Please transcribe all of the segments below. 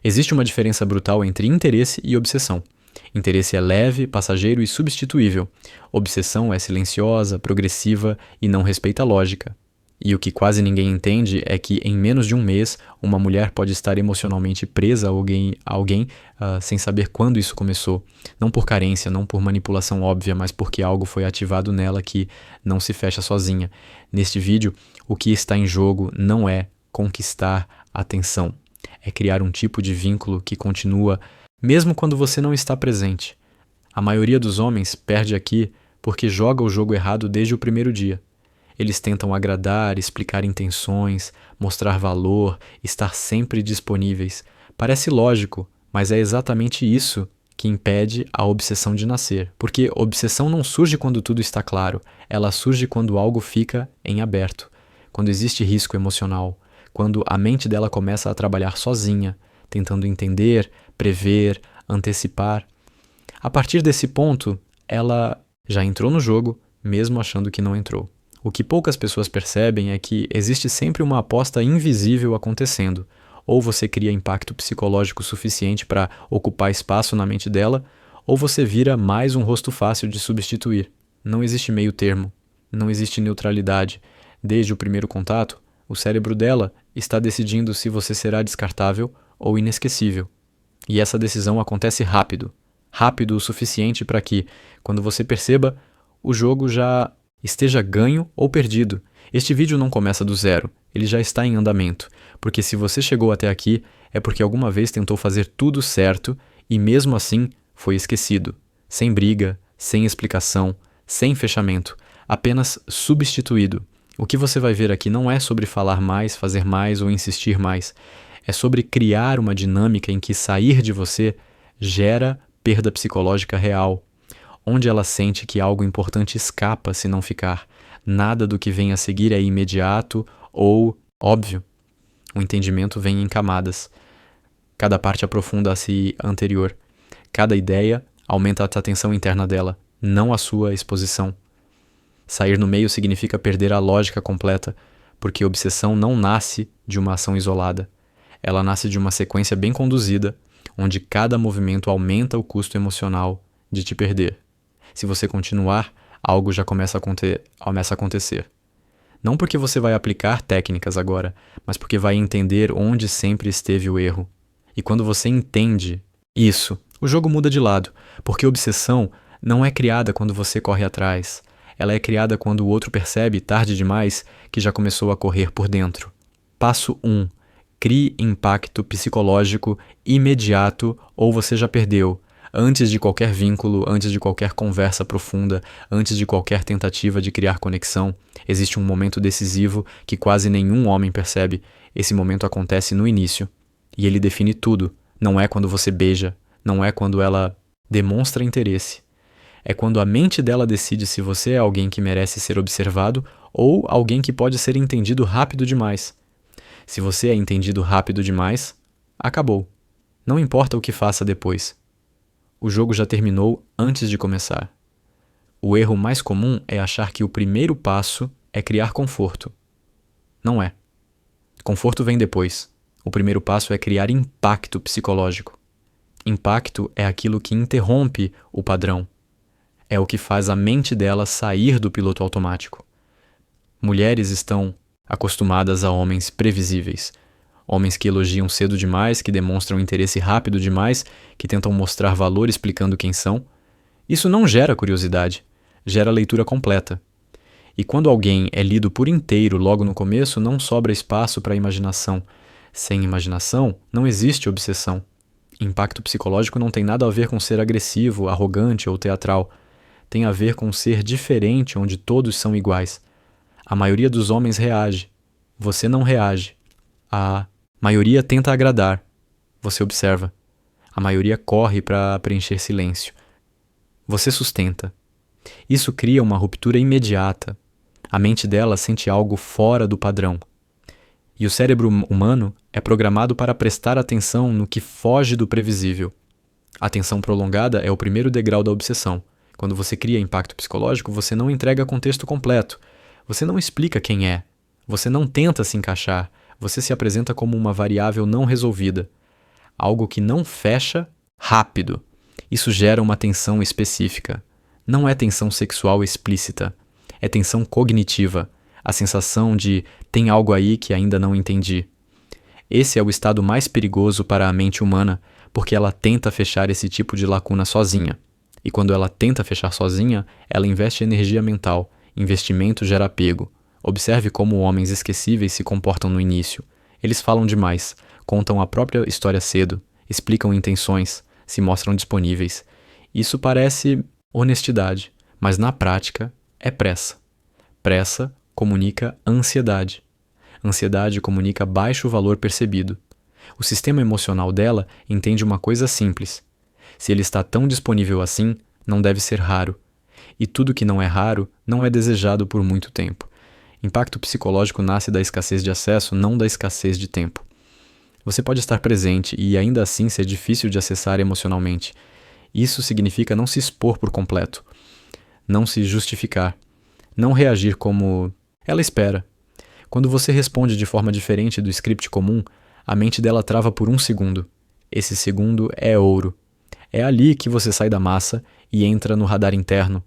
Existe uma diferença brutal entre interesse e obsessão. Interesse é leve, passageiro e substituível. Obsessão é silenciosa, progressiva e não respeita a lógica. E o que quase ninguém entende é que em menos de um mês, uma mulher pode estar emocionalmente presa a alguém sem saber quando isso começou. Não por carência, não por manipulação óbvia, mas porque algo foi ativado nela que não se fecha sozinha. Neste vídeo, o que está em jogo não é conquistar a atenção. É criar um tipo de vínculo que continua mesmo quando você não está presente. A maioria dos homens perde aqui porque joga o jogo errado desde o primeiro dia. Eles tentam agradar, explicar intenções, mostrar valor, estar sempre disponíveis. Parece lógico, mas é exatamente isso que impede a obsessão de nascer. Porque obsessão não surge quando tudo está claro, ela surge quando algo fica em aberto, quando existe risco emocional, quando a mente dela começa a trabalhar sozinha, tentando entender, prever, antecipar. A partir desse ponto, ela já entrou no jogo, mesmo achando que não entrou. O que poucas pessoas percebem é que existe sempre uma aposta invisível acontecendo. Ou você cria impacto psicológico suficiente para ocupar espaço na mente dela, ou você vira mais um rosto fácil de substituir. Não existe meio termo, não existe neutralidade. Desde o primeiro contato, o cérebro dela está decidindo se você será descartável ou inesquecível. E essa decisão acontece rápido. Rápido o suficiente para que, quando você perceba, o jogo já esteja ganho ou perdido. Este vídeo não começa do zero, ele já está em andamento, porque se você chegou até aqui é porque alguma vez tentou fazer tudo certo e mesmo assim foi esquecido. Sem briga, sem explicação, sem fechamento, apenas substituído. O que você vai ver aqui não é sobre falar mais, fazer mais ou insistir mais. É sobre criar uma dinâmica em que sair de você gera perda psicológica real, onde ela sente que algo importante escapa se não ficar. Nada do que vem a seguir é imediato ou óbvio. O entendimento vem em camadas. Cada parte aprofunda a si anterior. Cada ideia aumenta a atenção interna dela, não a sua exposição. Sair no meio significa perder a lógica completa, porque obsessão não nasce de uma ação isolada. Ela nasce de uma sequência bem conduzida, onde cada movimento aumenta o custo emocional de te perder. Se você continuar, algo já começa a acontecer. Não porque você vai aplicar técnicas agora, mas porque vai entender onde sempre esteve o erro. E quando você entende isso, o jogo muda de lado, porque obsessão não é criada quando você corre atrás. Ela é criada quando o outro percebe, tarde demais, que já começou a correr por dentro. Passo 1. Crie impacto psicológico imediato ou você já perdeu. Antes de qualquer vínculo, antes de qualquer conversa profunda, antes de qualquer tentativa de criar conexão, existe um momento decisivo que quase nenhum homem percebe. Esse momento acontece no início. E ele define tudo. Não é quando você beija, não é quando ela demonstra interesse. É quando a mente dela decide se você é alguém que merece ser observado ou alguém que pode ser entendido rápido demais. Se você é entendido rápido demais, acabou. Não importa o que faça depois. O jogo já terminou antes de começar. O erro mais comum é achar que o primeiro passo é criar conforto. Não é. Conforto vem depois. O primeiro passo é criar impacto psicológico. Impacto é aquilo que interrompe o padrão. É o que faz a mente dela sair do piloto automático. Mulheres estão acostumadas a homens previsíveis. Homens que elogiam cedo demais, que demonstram interesse rápido demais, que tentam mostrar valor explicando quem são. Isso não gera curiosidade, gera leitura completa. E quando alguém é lido por inteiro logo no começo, não sobra espaço para a imaginação. Sem imaginação, não existe obsessão. Impacto psicológico não tem nada a ver com ser agressivo, arrogante ou teatral. Tem a ver com ser diferente, onde todos são iguais. A maioria dos homens reage. Você não reage. A maioria tenta agradar. Você observa. A maioria corre para preencher silêncio. Você sustenta. Isso cria uma ruptura imediata. A mente dela sente algo fora do padrão. E o cérebro humano é programado para prestar atenção no que foge do previsível. A atenção prolongada é o primeiro degrau da obsessão. Quando você cria impacto psicológico, você não entrega contexto completo. Você não explica quem é. Você não tenta se encaixar. Você se apresenta como uma variável não resolvida. algo que não fecha rápido. Isso gera uma tensão específica. Não é tensão sexual explícita, é tensão cognitiva, a sensação de tem algo aí que ainda não entendi. Esse é o estado mais perigoso para a mente humana, porque ela tenta fechar esse tipo de lacuna sozinha. E quando ela tenta fechar sozinha, ela investe energia mental. Investimento gera apego. Observe como homens esquecíveis se comportam no início. Eles falam demais, contam a própria história cedo, explicam intenções, se mostram disponíveis. Isso parece honestidade, mas na prática é pressa. Pressa comunica ansiedade. Ansiedade comunica baixo valor percebido. O sistema emocional dela entende uma coisa simples. Se ele está tão disponível assim, não deve ser raro. E tudo que não é raro não é desejado por muito tempo. Impacto psicológico nasce da escassez de acesso, não da escassez de tempo. Você pode estar presente e ainda assim ser difícil de acessar emocionalmente. Isso significa não se expor por completo, não se justificar, não reagir como ela espera. Quando você responde de forma diferente do script comum, a mente dela trava por 1 segundo. Esse segundo é ouro. É ali que você sai da massa e entra no radar interno.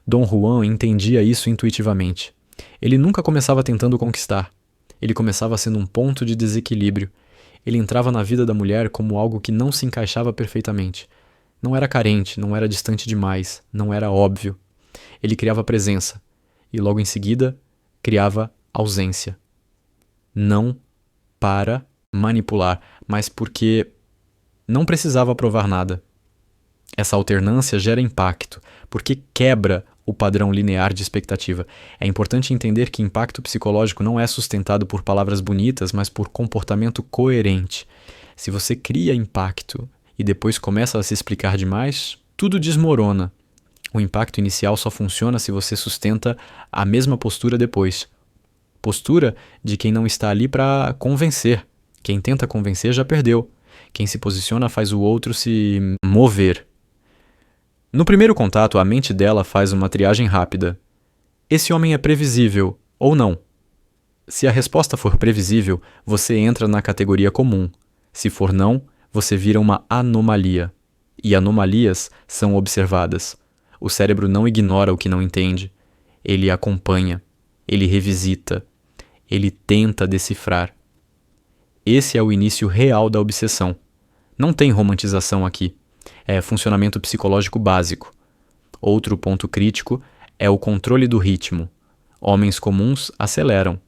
Dom Juan entendia isso intuitivamente. Ele nunca começava tentando conquistar. Ele começava sendo um ponto de desequilíbrio. Ele entrava na vida da mulher como algo que não se encaixava perfeitamente. Não era carente, não era distante demais, não era óbvio. Ele criava presença. E logo em seguida, criava ausência. Não para manipular, mas porque não precisava provar nada. Essa alternância gera impacto, porque quebra o padrão linear de expectativa. É importante entender que impacto psicológico não é sustentado por palavras bonitas, mas por comportamento coerente. Se você cria impacto e depois começa a se explicar demais, tudo desmorona. O impacto inicial só funciona se você sustenta a mesma postura depois. Postura de quem não está ali para convencer. Quem tenta convencer já perdeu. Quem se posiciona faz o outro se mover. No primeiro contato, a mente dela faz uma triagem rápida. Esse homem é previsível ou não? Se a resposta for previsível, você entra na categoria comum. Se for não, você vira uma anomalia. E anomalias são observadas. O cérebro não ignora o que não entende. Ele acompanha. Ele revisita. Ele tenta decifrar. Esse é o início real da obsessão. Não tem romantização aqui. É funcionamento psicológico básico. Outro ponto crítico é o controle do ritmo. Homens comuns aceleram.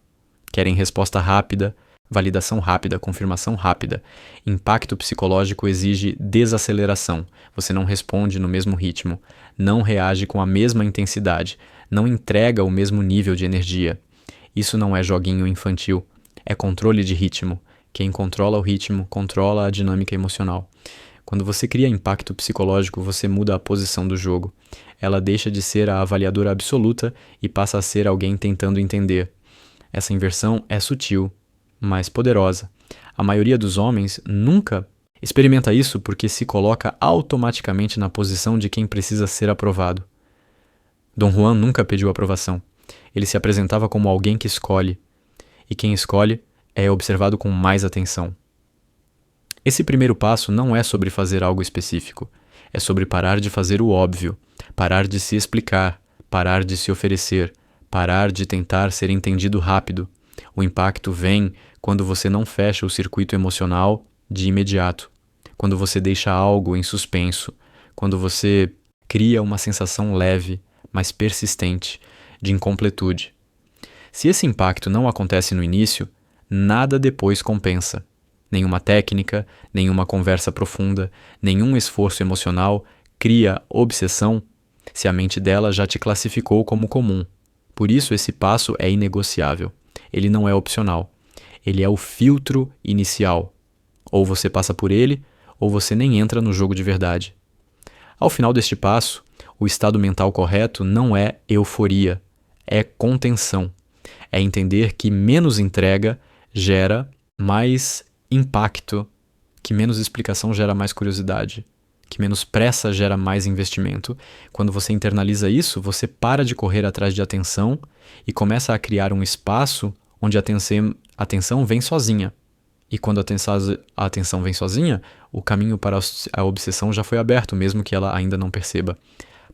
Querem resposta rápida, validação rápida, confirmação rápida. Impacto psicológico exige desaceleração. Você não responde no mesmo ritmo, não reage com a mesma intensidade, não entrega o mesmo nível de energia. Isso não é joguinho infantil, é controle de ritmo. Quem controla o ritmo, controla a dinâmica emocional. Quando você cria impacto psicológico, você muda a posição do jogo. Ela deixa de ser a avaliadora absoluta e passa a ser alguém tentando entender. Essa inversão é sutil, mas poderosa. A maioria dos homens nunca experimenta isso porque se coloca automaticamente na posição de quem precisa ser aprovado. Dom Juan nunca pediu aprovação. Ele se apresentava como alguém que escolhe. E quem escolhe é observado com mais atenção. Esse primeiro passo não é sobre fazer algo específico. É sobre parar de fazer o óbvio, parar de se explicar, parar de se oferecer, parar de tentar ser entendido rápido. O impacto vem quando você não fecha o circuito emocional de imediato, quando você deixa algo em suspenso, quando você cria uma sensação leve, mas persistente, de incompletude. Se esse impacto não acontece no início, nada depois compensa. Nenhuma técnica, nenhuma conversa profunda, nenhum esforço emocional cria obsessão se a mente dela já te classificou como comum. Por isso esse passo é inegociável. Ele não é opcional. Ele é o filtro inicial. Ou você passa por ele, ou você nem entra no jogo de verdade. Ao final deste passo, o estado mental correto não é euforia, é contenção. É entender que menos entrega gera mais impacto, que menos explicação gera mais curiosidade, que menos pressa gera mais investimento. Quando você internaliza isso, você para de correr atrás de atenção e começa a criar um espaço onde a atenção vem sozinha. E quando a atenção vem sozinha, o caminho para a obsessão já foi aberto, mesmo que ela ainda não perceba.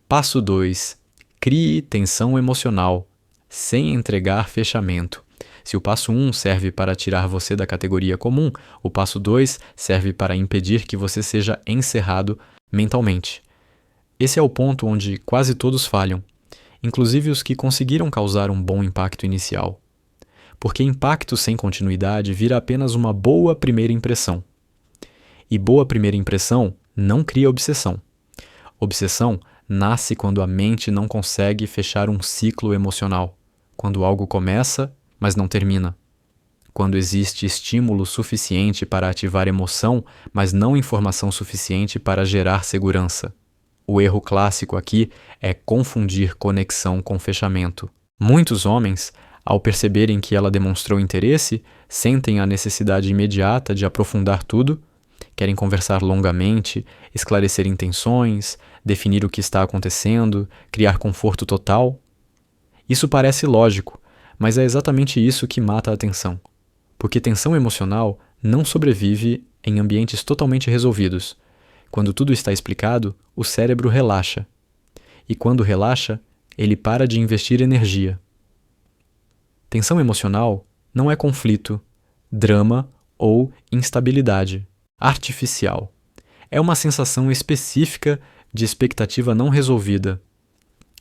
Passo 2. Crie tensão emocional, sem entregar fechamento. Se o passo 1 serve para tirar você da categoria comum, o passo 2 serve para impedir que você seja encerrado mentalmente. Esse é o ponto onde quase todos falham, inclusive os que conseguiram causar um bom impacto inicial. Porque impacto sem continuidade vira apenas uma boa primeira impressão. E boa primeira impressão não cria obsessão. Obsessão nasce quando a mente não consegue fechar um ciclo emocional, quando algo começa, mas não termina. Quando existe estímulo suficiente para ativar emoção, mas não informação suficiente para gerar segurança. O erro clássico aqui é confundir conexão com fechamento. Muitos homens, ao perceberem que ela demonstrou interesse, sentem a necessidade imediata de aprofundar tudo, querem conversar longamente, esclarecer intenções, definir o que está acontecendo, criar conforto total. Isso parece lógico, mas é exatamente isso que mata a tensão. Porque tensão emocional não sobrevive em ambientes totalmente resolvidos. Quando tudo está explicado, o cérebro relaxa. E quando relaxa, ele para de investir energia. Tensão emocional não é conflito, drama ou instabilidade artificial. É uma sensação específica de expectativa não resolvida.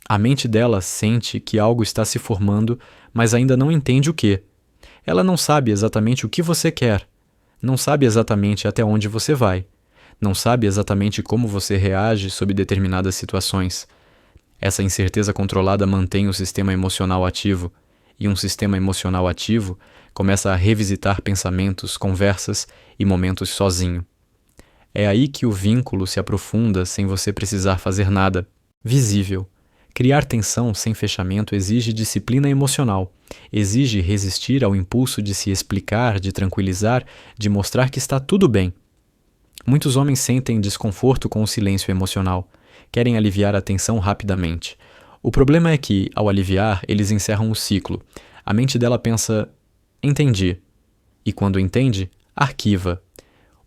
A mente dela sente que algo está se formando, mas ainda não entende o que. Ela não sabe exatamente o que você quer, não sabe exatamente até onde você vai, não sabe exatamente como você reage sob determinadas situações. Essa incerteza controlada mantém o sistema emocional ativo, e um sistema emocional ativo começa a revisitar pensamentos, conversas e momentos sozinho. É aí que o vínculo se aprofunda sem você precisar fazer nada. Visível. Criar tensão sem fechamento exige disciplina emocional, exige resistir ao impulso de se explicar, de tranquilizar, de mostrar que está tudo bem. Muitos homens sentem desconforto com o silêncio emocional, querem aliviar a tensão rapidamente. O problema é que, ao aliviar, eles encerram o ciclo. A mente dela pensa, entendi. E quando entende, arquiva.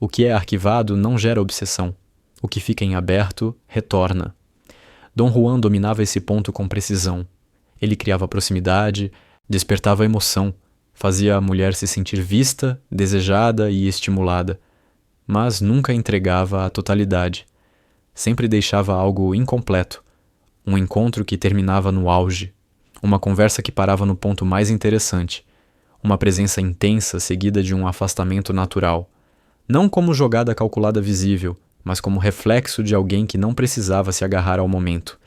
O que é arquivado não gera obsessão. O que fica em aberto, retorna. Dom Juan dominava esse ponto com precisão. Ele criava proximidade, despertava emoção, fazia a mulher se sentir vista, desejada e estimulada, mas nunca entregava a totalidade. Sempre deixava algo incompleto. Um encontro que terminava no auge, uma conversa que parava no ponto mais interessante, uma presença intensa seguida de um afastamento natural, não como jogada calculada visível, mas como reflexo de alguém que não precisava se agarrar ao momento.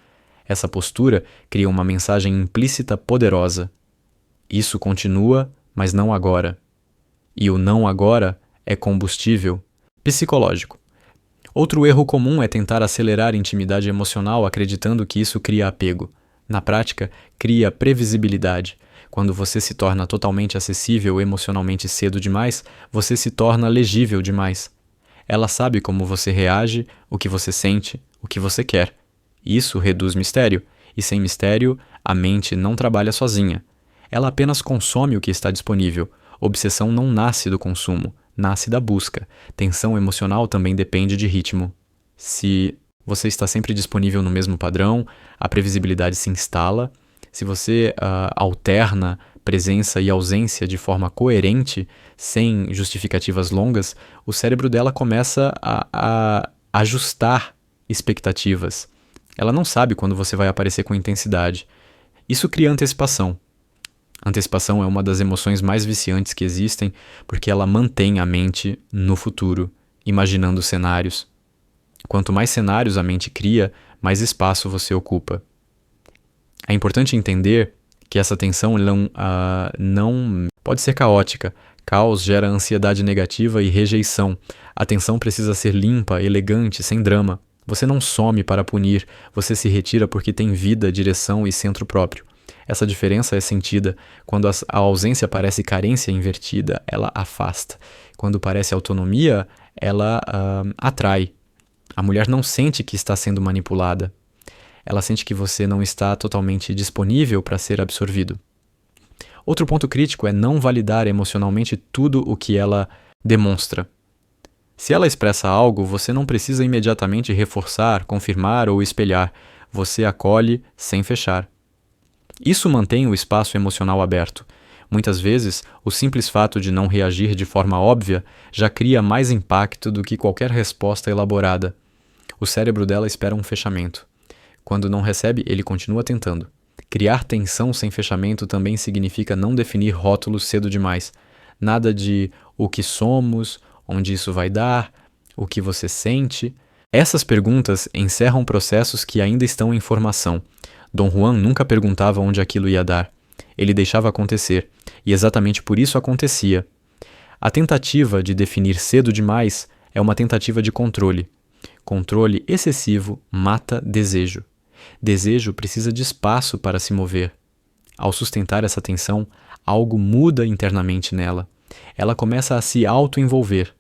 Essa postura cria uma mensagem implícita poderosa. Isso continua, mas não agora. E o não agora é combustível psicológico. Outro erro comum é tentar acelerar a intimidade emocional acreditando que isso cria apego. Na prática, cria previsibilidade. Quando você se torna totalmente acessível emocionalmente cedo demais, você se torna legível demais. Ela sabe como você reage, o que você sente, o que você quer. Isso reduz mistério, e sem mistério, a mente não trabalha sozinha. Ela apenas consome o que está disponível. Obsessão não nasce do consumo, nasce da busca. Tensão emocional também depende de ritmo. Se você está sempre disponível no mesmo padrão, a previsibilidade se instala. Se você alterna presença e ausência de forma coerente, sem justificativas longas, o cérebro dela começa a ajustar expectativas. Ela não sabe quando você vai aparecer com intensidade. Isso cria antecipação. Antecipação é uma das emoções mais viciantes que existem, porque ela mantém a mente no futuro, imaginando cenários. Quanto mais cenários a mente cria, mais espaço você ocupa. É importante entender que essa tensão não pode ser caótica. Caos gera ansiedade negativa e rejeição. A tensão precisa ser limpa, elegante, sem drama. Você não some para punir, você se retira porque tem vida, direção e centro próprio. Essa diferença é sentida. Quando a ausência parece carência invertida, ela afasta. Quando parece autonomia, ela atrai. A mulher não sente que está sendo manipulada. Ela sente que você não está totalmente disponível para ser absorvido. Outro ponto crítico é não validar emocionalmente tudo o que ela Demonstra. Se ela expressa algo, você não precisa imediatamente reforçar, confirmar ou espelhar. Você acolhe sem fechar. Isso mantém o espaço emocional aberto. Muitas vezes, o simples fato de não reagir de forma óbvia já cria mais impacto do que qualquer resposta elaborada. O cérebro dela espera um fechamento. Quando não recebe, ele continua tentando. Criar tensão sem fechamento também significa não definir rótulos cedo demais. Nada de o que somos, onde isso vai dar, o que você sente. Essas perguntas encerram processos que ainda estão em formação. Dom Juan nunca perguntava onde aquilo ia dar. Ele deixava acontecer, e exatamente por isso acontecia. A tentativa de definir cedo demais é uma tentativa de controle. Controle excessivo mata desejo. Desejo precisa de espaço para se mover. Ao sustentar essa tensão, algo muda internamente nela. Ela começa a se auto-envolver,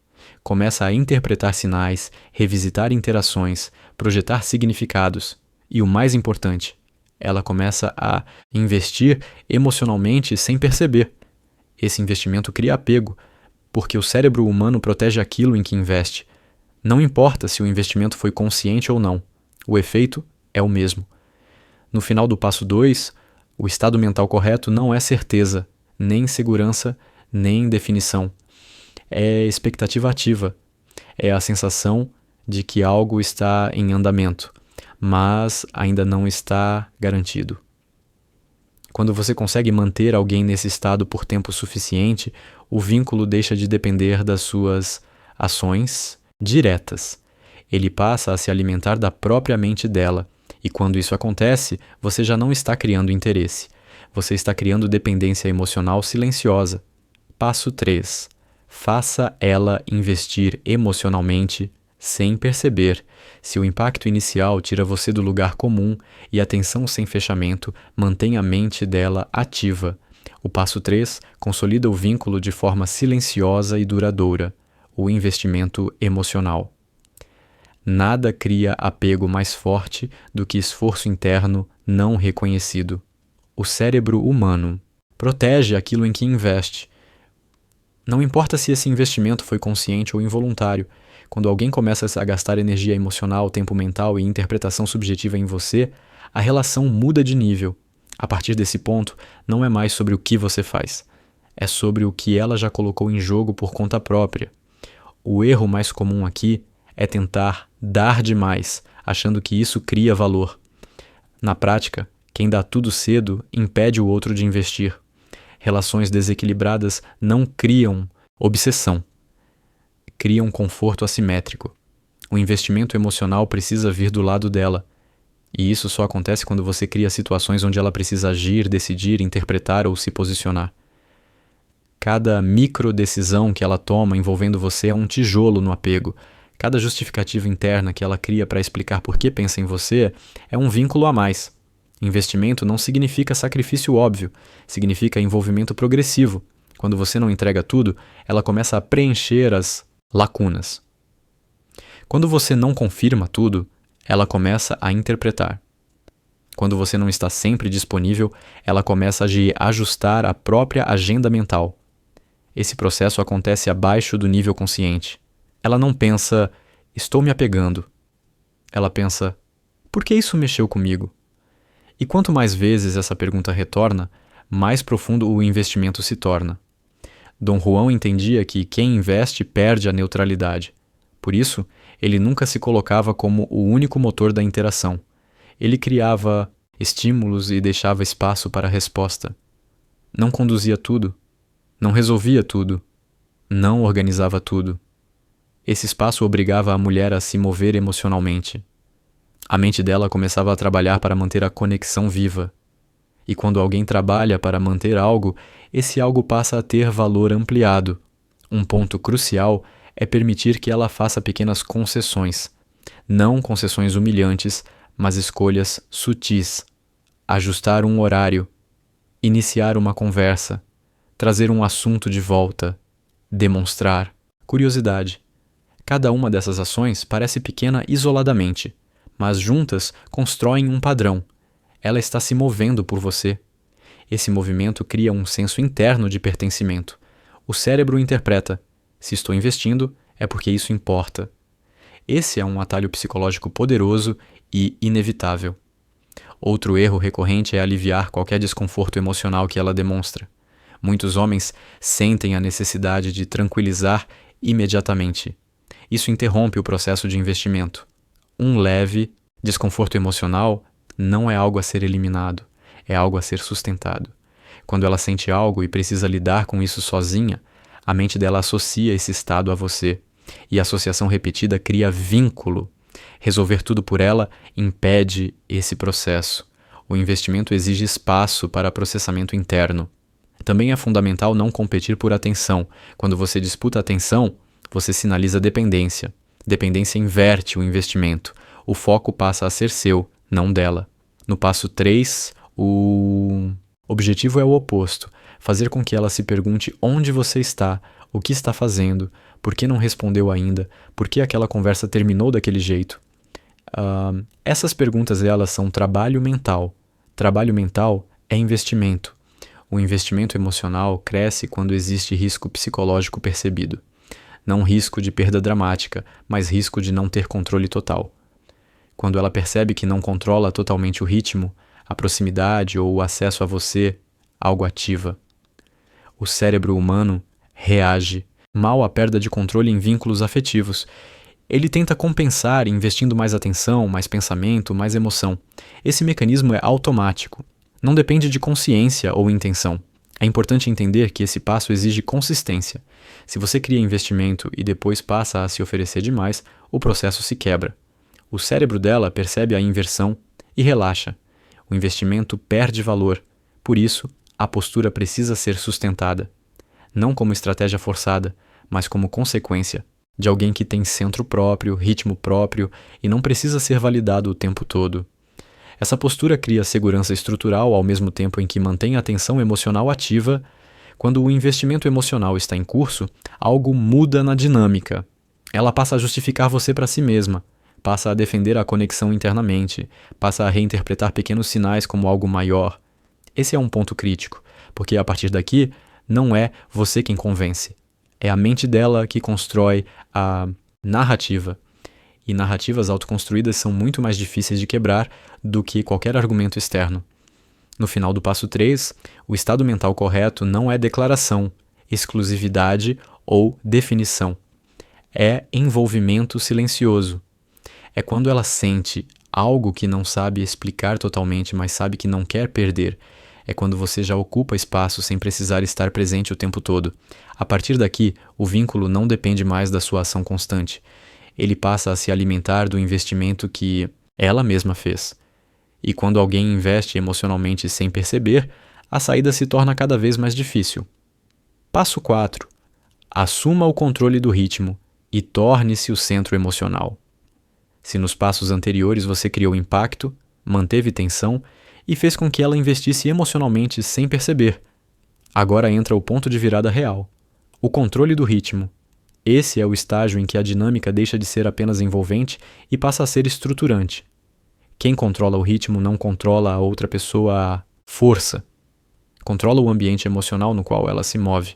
começa a interpretar sinais, revisitar interações, projetar significados. E o mais importante, ela começa a investir emocionalmente sem perceber. Esse investimento cria apego, porque o cérebro humano protege aquilo em que investe. Não importa se o investimento foi consciente ou não, o efeito é o mesmo. No final do passo 2, o estado mental correto não é certeza, nem segurança, nem definição. É expectativa ativa. É a sensação de que algo está em andamento, mas ainda não está garantido. Quando você consegue manter alguém nesse estado por tempo suficiente, o vínculo deixa de depender das suas ações diretas. Ele passa a se alimentar da própria mente dela, e quando isso acontece, você já não está criando interesse. Você está criando dependência emocional silenciosa. Passo 3. Faça ela investir emocionalmente sem perceber. Se o impacto inicial tira você do lugar comum e a tensão sem fechamento mantém a mente dela ativa. O passo 3 consolida o vínculo de forma silenciosa e duradoura, o investimento emocional. Nada cria apego mais forte do que esforço interno não reconhecido. O cérebro humano protege aquilo em que investe. Não importa se esse investimento foi consciente ou involuntário. Quando alguém começa a gastar energia emocional, tempo mental e interpretação subjetiva em você, a relação muda de nível. A partir desse ponto, não é mais sobre o que você faz. É sobre o que ela já colocou em jogo por conta própria. O erro mais comum aqui é tentar dar demais, achando que isso cria valor. Na prática, quem dá tudo cedo impede o outro de investir. Relações desequilibradas não criam obsessão, criam conforto assimétrico. O investimento emocional precisa vir do lado dela. E isso só acontece quando você cria situações onde ela precisa agir, decidir, interpretar ou se posicionar. Cada microdecisão que ela toma envolvendo você é um tijolo no apego. Cada justificativa interna que ela cria para explicar por que pensa em você é um vínculo a mais. Investimento não significa sacrifício óbvio, significa envolvimento progressivo. Quando você não entrega tudo, ela começa a preencher as lacunas. Quando você não confirma tudo, ela começa a interpretar. Quando você não está sempre disponível, ela começa a ajustar a própria agenda mental. Esse processo acontece abaixo do nível consciente. Ela não pensa, estou me apegando. Ela pensa, por que isso mexeu comigo? E quanto mais vezes essa pergunta retorna, mais profundo o investimento se torna. Dom Juan entendia que quem investe perde a neutralidade. Por isso, ele nunca se colocava como o único motor da interação. Ele criava estímulos e deixava espaço para a resposta. Não conduzia tudo, não resolvia tudo, não organizava tudo. Esse espaço obrigava a mulher a se mover emocionalmente. A mente dela começava a trabalhar para manter a conexão viva. E quando alguém trabalha para manter algo, esse algo passa a ter valor ampliado. Um ponto crucial é permitir que ela faça pequenas concessões. Não concessões humilhantes, mas escolhas sutis. Ajustar um horário, iniciar uma conversa, trazer um assunto de volta, demonstrar curiosidade. Cada uma dessas ações parece pequena isoladamente, mas juntas constroem um padrão. Ela está se movendo por você. Esse movimento cria um senso interno de pertencimento. O cérebro interpreta. Se estou investindo, é porque isso importa. Esse é um atalho psicológico poderoso e inevitável. Outro erro recorrente é aliviar qualquer desconforto emocional que ela demonstra. Muitos homens sentem a necessidade de tranquilizar imediatamente. Isso interrompe o processo de investimento. Um leve desconforto emocional não é algo a ser eliminado, é algo a ser sustentado. Quando ela sente algo e precisa lidar com isso sozinha, a mente dela associa esse estado a você, e a associação repetida cria vínculo. Resolver tudo por ela impede esse processo. O investimento exige espaço para processamento interno. Também é fundamental não competir por atenção. Quando você disputa atenção, você sinaliza dependência. Dependência inverte o investimento. O foco passa a ser seu, não dela. No passo 3, o objetivo é o oposto. Fazer com que ela se pergunte onde você está, o que está fazendo, por que não respondeu ainda, por que aquela conversa terminou daquele jeito. Essas perguntas elas são trabalho mental. Trabalho mental é investimento. O investimento emocional cresce quando existe risco psicológico percebido. Não risco de perda dramática, mas risco de não ter controle total. Quando ela percebe que não controla totalmente o ritmo, a proximidade ou o acesso a você, algo ativa. O cérebro humano reage mal à perda de controle em vínculos afetivos. Ele tenta compensar investindo mais atenção, mais pensamento, mais emoção. Esse mecanismo é automático. Não depende de consciência ou intenção. É importante entender que esse passo exige consistência. Se você cria investimento e depois passa a se oferecer demais, o processo se quebra. O cérebro dela percebe a inversão e relaxa. O investimento perde valor. Por isso, a postura precisa ser sustentada. Não como estratégia forçada, mas como consequência de alguém que tem centro próprio, ritmo próprio e não precisa ser validado o tempo todo. Essa postura cria segurança estrutural ao mesmo tempo em que mantém a atenção emocional ativa. Quando o investimento emocional está em curso, algo muda na dinâmica. Ela passa a justificar você para si mesma, passa a defender a conexão internamente, passa a reinterpretar pequenos sinais como algo maior. Esse é um ponto crítico, porque a partir daqui não é você quem convence. É a mente dela que constrói a narrativa. E narrativas autoconstruídas são muito mais difíceis de quebrar do que qualquer argumento externo. No final do passo 3, o estado mental correto não é declaração, exclusividade ou definição. É envolvimento silencioso. É quando ela sente algo que não sabe explicar totalmente, mas sabe que não quer perder. É quando você já ocupa espaço sem precisar estar presente o tempo todo. A partir daqui, o vínculo não depende mais da sua ação constante. Ele passa a se alimentar do investimento que ela mesma fez. E quando alguém investe emocionalmente sem perceber, a saída se torna cada vez mais difícil. Passo 4. Assuma o controle do ritmo e torne-se o centro emocional. Se nos passos anteriores você criou impacto, manteve tensão e fez com que ela investisse emocionalmente sem perceber, agora entra o ponto de virada real. O controle do ritmo. Esse é o estágio em que a dinâmica deixa de ser apenas envolvente e passa a ser estruturante. Quem controla o ritmo não controla a outra pessoa à força. Controla o ambiente emocional no qual ela se move.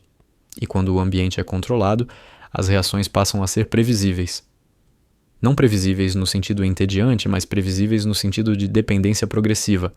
E quando o ambiente é controlado, as reações passam a ser previsíveis. Não previsíveis no sentido entediante, mas previsíveis no sentido de dependência progressiva.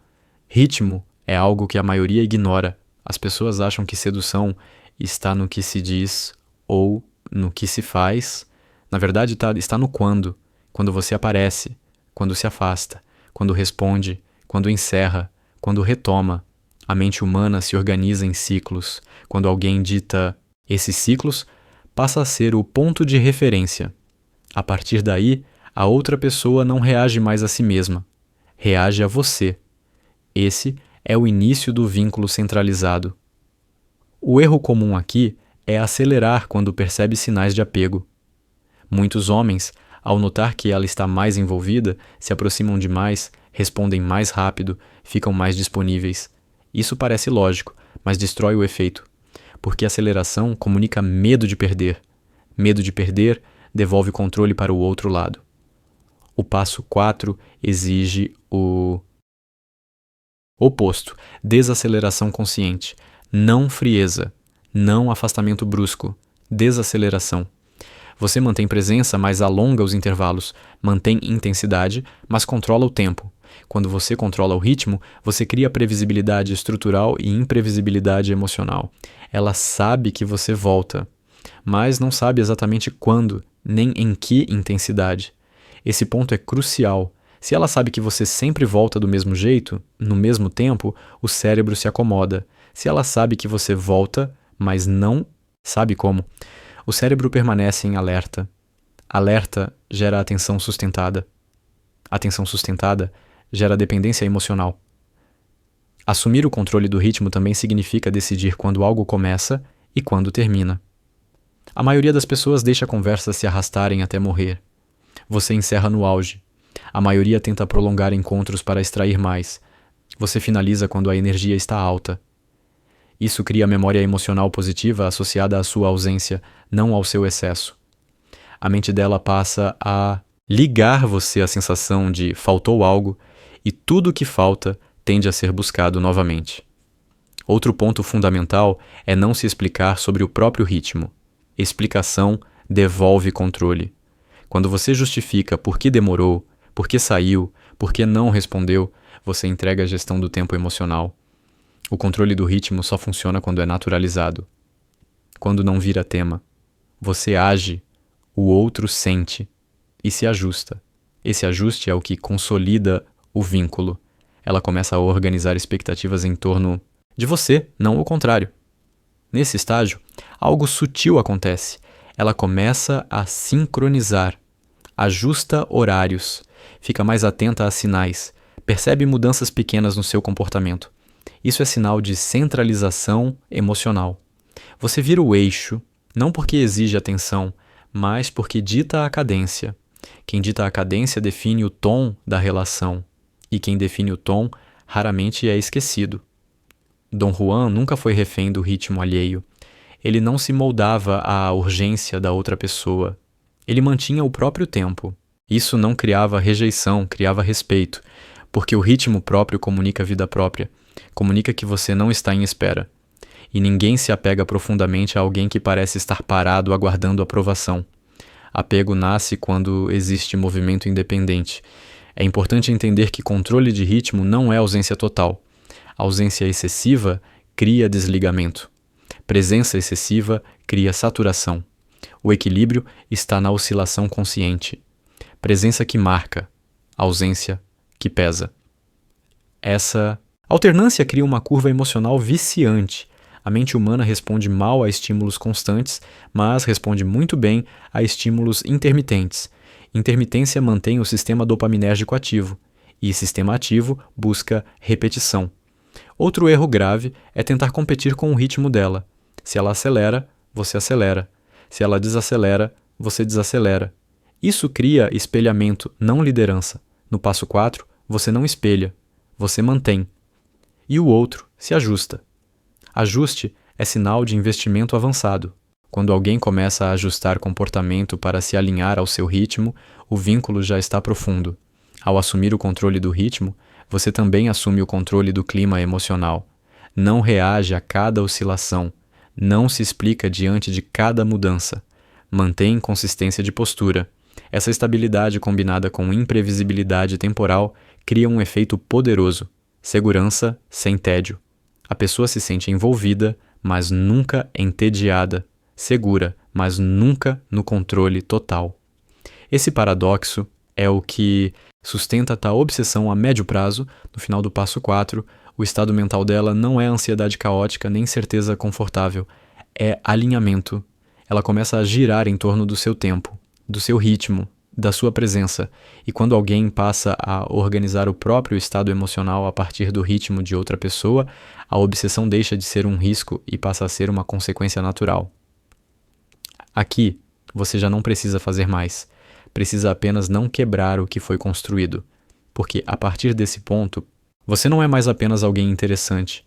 Ritmo é algo que a maioria ignora. As pessoas acham que sedução está no que se diz ou no que se faz. Na verdade, está no quando. Quando você aparece, quando se afasta, quando responde, quando encerra, quando retoma. A mente humana se organiza em ciclos. Quando alguém dita esses ciclos, passa a ser o ponto de referência. A partir daí, a outra pessoa não reage mais a si mesma. Reage a você. Esse é o início do vínculo centralizado. O erro comum aqui é acelerar quando percebe sinais de apego. Muitos homens, ao notar que ela está mais envolvida, se aproximam demais, respondem mais rápido, ficam mais disponíveis. Isso parece lógico, mas destrói o efeito, porque a aceleração comunica medo de perder. Medo de perder devolve controle para o outro lado. O passo 4 exige o oposto, desaceleração consciente, não frieza, não afastamento brusco, desaceleração. Você mantém presença, mas alonga os intervalos, mantém intensidade, mas controla o tempo. Quando você controla o ritmo, você cria previsibilidade estrutural e imprevisibilidade emocional. Ela sabe que você volta, mas não sabe exatamente quando, nem em que intensidade. Esse ponto é crucial. Se ela sabe que você sempre volta do mesmo jeito, no mesmo tempo, o cérebro se acomoda. Se ela sabe que você volta, mas não sabe como, o cérebro permanece em alerta. Alerta gera atenção sustentada. Atenção sustentada gera dependência emocional. Assumir o controle do ritmo também significa decidir quando algo começa e quando termina. A maioria das pessoas deixa a conversa se arrastarem até morrer. Você encerra no auge. A maioria tenta prolongar encontros para extrair mais. Você finaliza quando a energia está alta. Isso cria memória emocional positiva associada à sua ausência, não ao seu excesso. A mente dela passa a ligar você à sensação de faltou algo e tudo que falta tende a ser buscado novamente. Outro ponto fundamental é não se explicar sobre o próprio ritmo. Explicação devolve controle. Quando você justifica por que demorou, por que saiu, por que não respondeu, você entrega a gestão do tempo emocional. O controle do ritmo só funciona quando é naturalizado. Quando não vira tema. Você age, o outro sente e se ajusta. Esse ajuste é o que consolida o vínculo. Ela começa a organizar expectativas em torno de você, não o contrário. Nesse estágio, algo sutil acontece. Ela começa a sincronizar, ajusta horários, fica mais atenta a sinais, percebe mudanças pequenas no seu comportamento. Isso é sinal de centralização emocional. Você vira o eixo, não porque exige atenção, mas porque dita a cadência. Quem dita a cadência define o tom da relação, e quem define o tom raramente é esquecido. Dom Juan nunca foi refém do ritmo alheio. Ele não se moldava à urgência da outra pessoa. Ele mantinha o próprio tempo. Isso não criava rejeição, criava respeito, porque o ritmo próprio comunica vida própria, comunica que você não está em espera. E ninguém se apega profundamente a alguém que parece estar parado aguardando aprovação. Apego nasce quando existe movimento independente. É importante entender que controle de ritmo não é ausência total. Ausência excessiva cria desligamento. Presença excessiva cria saturação. O equilíbrio está na oscilação consciente. Presença que marca, ausência que pesa. Essa alternância cria uma curva emocional viciante. A mente humana responde mal a estímulos constantes, mas responde muito bem a estímulos intermitentes. Intermitência mantém o sistema dopaminérgico ativo, e sistema ativo busca repetição. Outro erro grave é tentar competir com o ritmo dela. Se ela acelera, você acelera. Se ela desacelera, você desacelera. Isso cria espelhamento, não liderança. No passo 4, você não espelha, você mantém. E o outro se ajusta. Ajuste é sinal de investimento avançado. Quando alguém começa a ajustar comportamento para se alinhar ao seu ritmo, o vínculo já está profundo. Ao assumir o controle do ritmo, você também assume o controle do clima emocional. Não reage a cada oscilação. Não se explica diante de cada mudança. Mantém consistência de postura. Essa estabilidade combinada com imprevisibilidade temporal cria um efeito poderoso. Segurança sem tédio. A pessoa se sente envolvida, mas nunca entediada. Segura, mas nunca no controle total. Esse paradoxo é o que sustenta tal obsessão a médio prazo. No final do passo 4, o estado mental dela não é ansiedade caótica nem certeza confortável, é alinhamento. Ela começa a girar em torno do seu tempo, do seu ritmo, da sua presença. E quando alguém passa a organizar o próprio estado emocional a partir do ritmo de outra pessoa, a obsessão deixa de ser um risco e passa a ser uma consequência natural. Aqui, você já não precisa fazer mais. Precisa apenas não quebrar o que foi construído. Porque, a partir desse ponto, você não é mais apenas alguém interessante.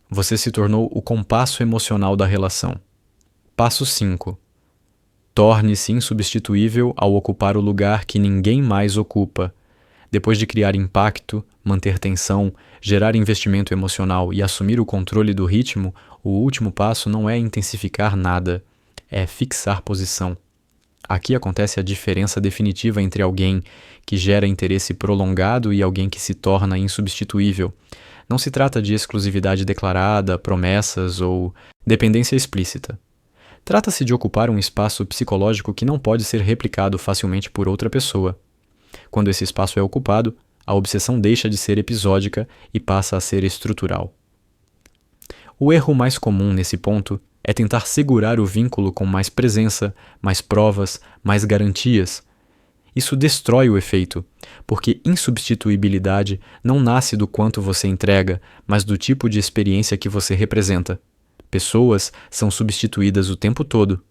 Você se tornou o compasso emocional da relação. Passo 5. Torne-se insubstituível ao ocupar o lugar que ninguém mais ocupa. Depois de criar impacto, manter tensão, gerar investimento emocional e assumir o controle do ritmo, o último passo não é intensificar nada. é fixar posição. Aqui acontece a diferença definitiva entre alguém que gera interesse prolongado e alguém que se torna insubstituível. Não se trata de exclusividade declarada, promessas ou dependência explícita. Trata-se de ocupar um espaço psicológico que não pode ser replicado facilmente por outra pessoa. Quando esse espaço é ocupado, a obsessão deixa de ser episódica e passa a ser estrutural. O erro mais comum nesse ponto é tentar segurar o vínculo com mais presença, mais provas, mais garantias. Isso destrói o efeito, porque insubstituibilidade não nasce do quanto você entrega, mas do tipo de experiência que você representa. Pessoas são substituídas o tempo todo.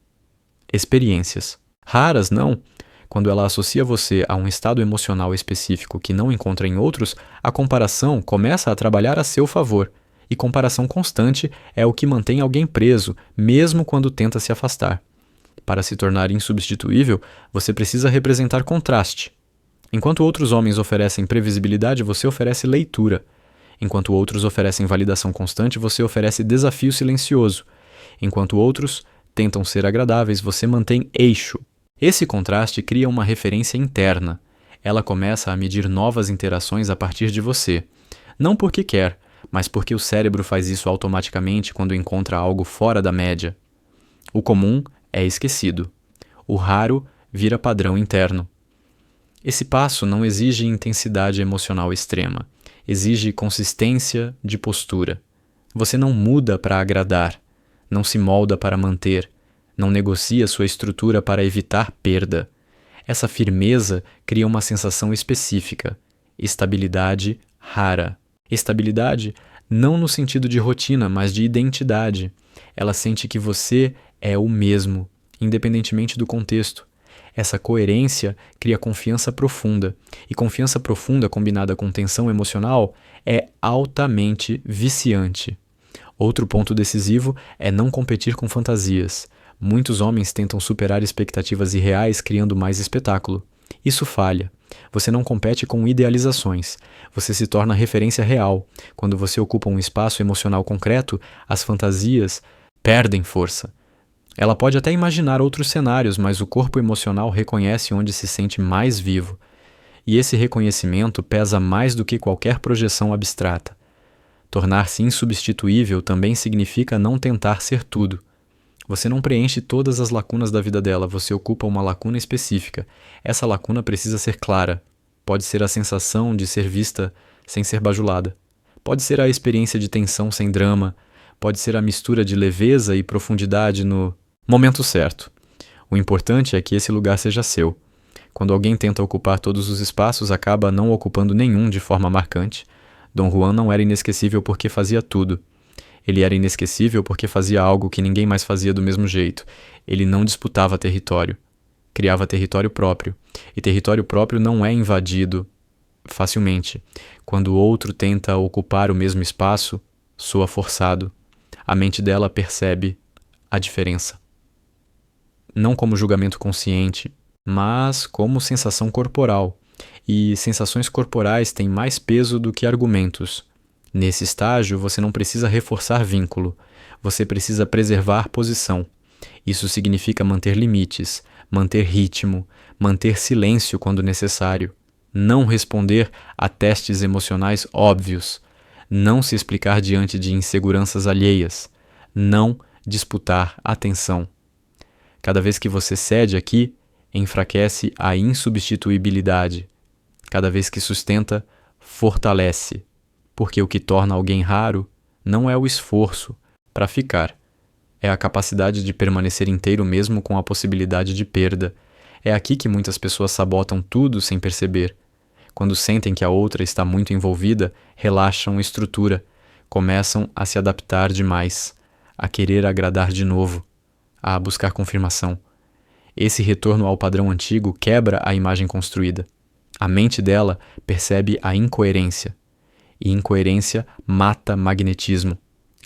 Experiências. Raras, não. Quando ela associa você a um estado emocional específico que não encontra em outros, a comparação começa a trabalhar a seu favor. E comparação constante é o que mantém alguém preso, mesmo quando tenta se afastar. Para se tornar insubstituível, você precisa representar contraste. Enquanto outros homens oferecem previsibilidade, você oferece leitura. Enquanto outros oferecem validação constante, você oferece desafio silencioso. Enquanto outros tentam ser agradáveis, você mantém eixo. Esse contraste cria uma referência interna. Ela começa a medir novas interações a partir de você. Não porque quer, mas porque o cérebro faz isso automaticamente quando encontra algo fora da média. O comum é esquecido. O raro vira padrão interno. Esse passo não exige intensidade emocional extrema. Exige consistência de postura. Você não muda para agradar, não se molda para manter, não negocia sua estrutura para evitar perda. Essa firmeza cria uma sensação específica, estabilidade rara. Estabilidade não no sentido de rotina, mas de identidade. Ela sente que você é o mesmo, independentemente do contexto. Essa coerência cria confiança profunda, e confiança profunda combinada com tensão emocional é altamente viciante. Outro ponto decisivo é não competir com fantasias. Muitos homens tentam superar expectativas irreais criando mais espetáculo. Isso falha. Você não compete com idealizações. Você se torna referência real. Quando você ocupa um espaço emocional concreto, as fantasias perdem força. Ela pode até imaginar outros cenários, mas o corpo emocional reconhece onde se sente mais vivo. E esse reconhecimento pesa mais do que qualquer projeção abstrata. Tornar-se insubstituível também significa não tentar ser tudo. Você não preenche todas as lacunas da vida dela, você ocupa uma lacuna específica. Essa lacuna precisa ser clara. Pode ser a sensação de ser vista sem ser bajulada. Pode ser a experiência de tensão sem drama. Pode ser a mistura de leveza e profundidade no momento certo. O importante é que esse lugar seja seu. Quando alguém tenta ocupar todos os espaços, acaba não ocupando nenhum de forma marcante. Dom Juan não era inesquecível porque fazia tudo. Ele era inesquecível porque fazia algo que ninguém mais fazia do mesmo jeito. Ele não disputava território. Criava território próprio. E território próprio não é invadido facilmente. Quando o outro tenta ocupar o mesmo espaço, soa forçado. A mente dela percebe a diferença. Não como julgamento consciente, mas como sensação corporal. E sensações corporais têm mais peso do que argumentos. Nesse estágio, você não precisa reforçar vínculo, você precisa preservar posição. Isso significa manter limites, manter ritmo, manter silêncio quando necessário, não responder a testes emocionais óbvios, não se explicar diante de inseguranças alheias, não disputar atenção. Cada vez que você cede aqui, enfraquece a insubstituibilidade. Cada vez que sustenta, fortalece. Porque o que torna alguém raro não é o esforço para ficar, é a capacidade de permanecer inteiro mesmo com a possibilidade de perda. É aqui que muitas pessoas sabotam tudo sem perceber. Quando sentem que a outra está muito envolvida, relaxam estrutura, começam a se adaptar demais, a querer agradar de novo, a buscar confirmação. Esse retorno ao padrão antigo quebra a imagem construída. A mente dela percebe a incoerência. E incoerência mata magnetismo.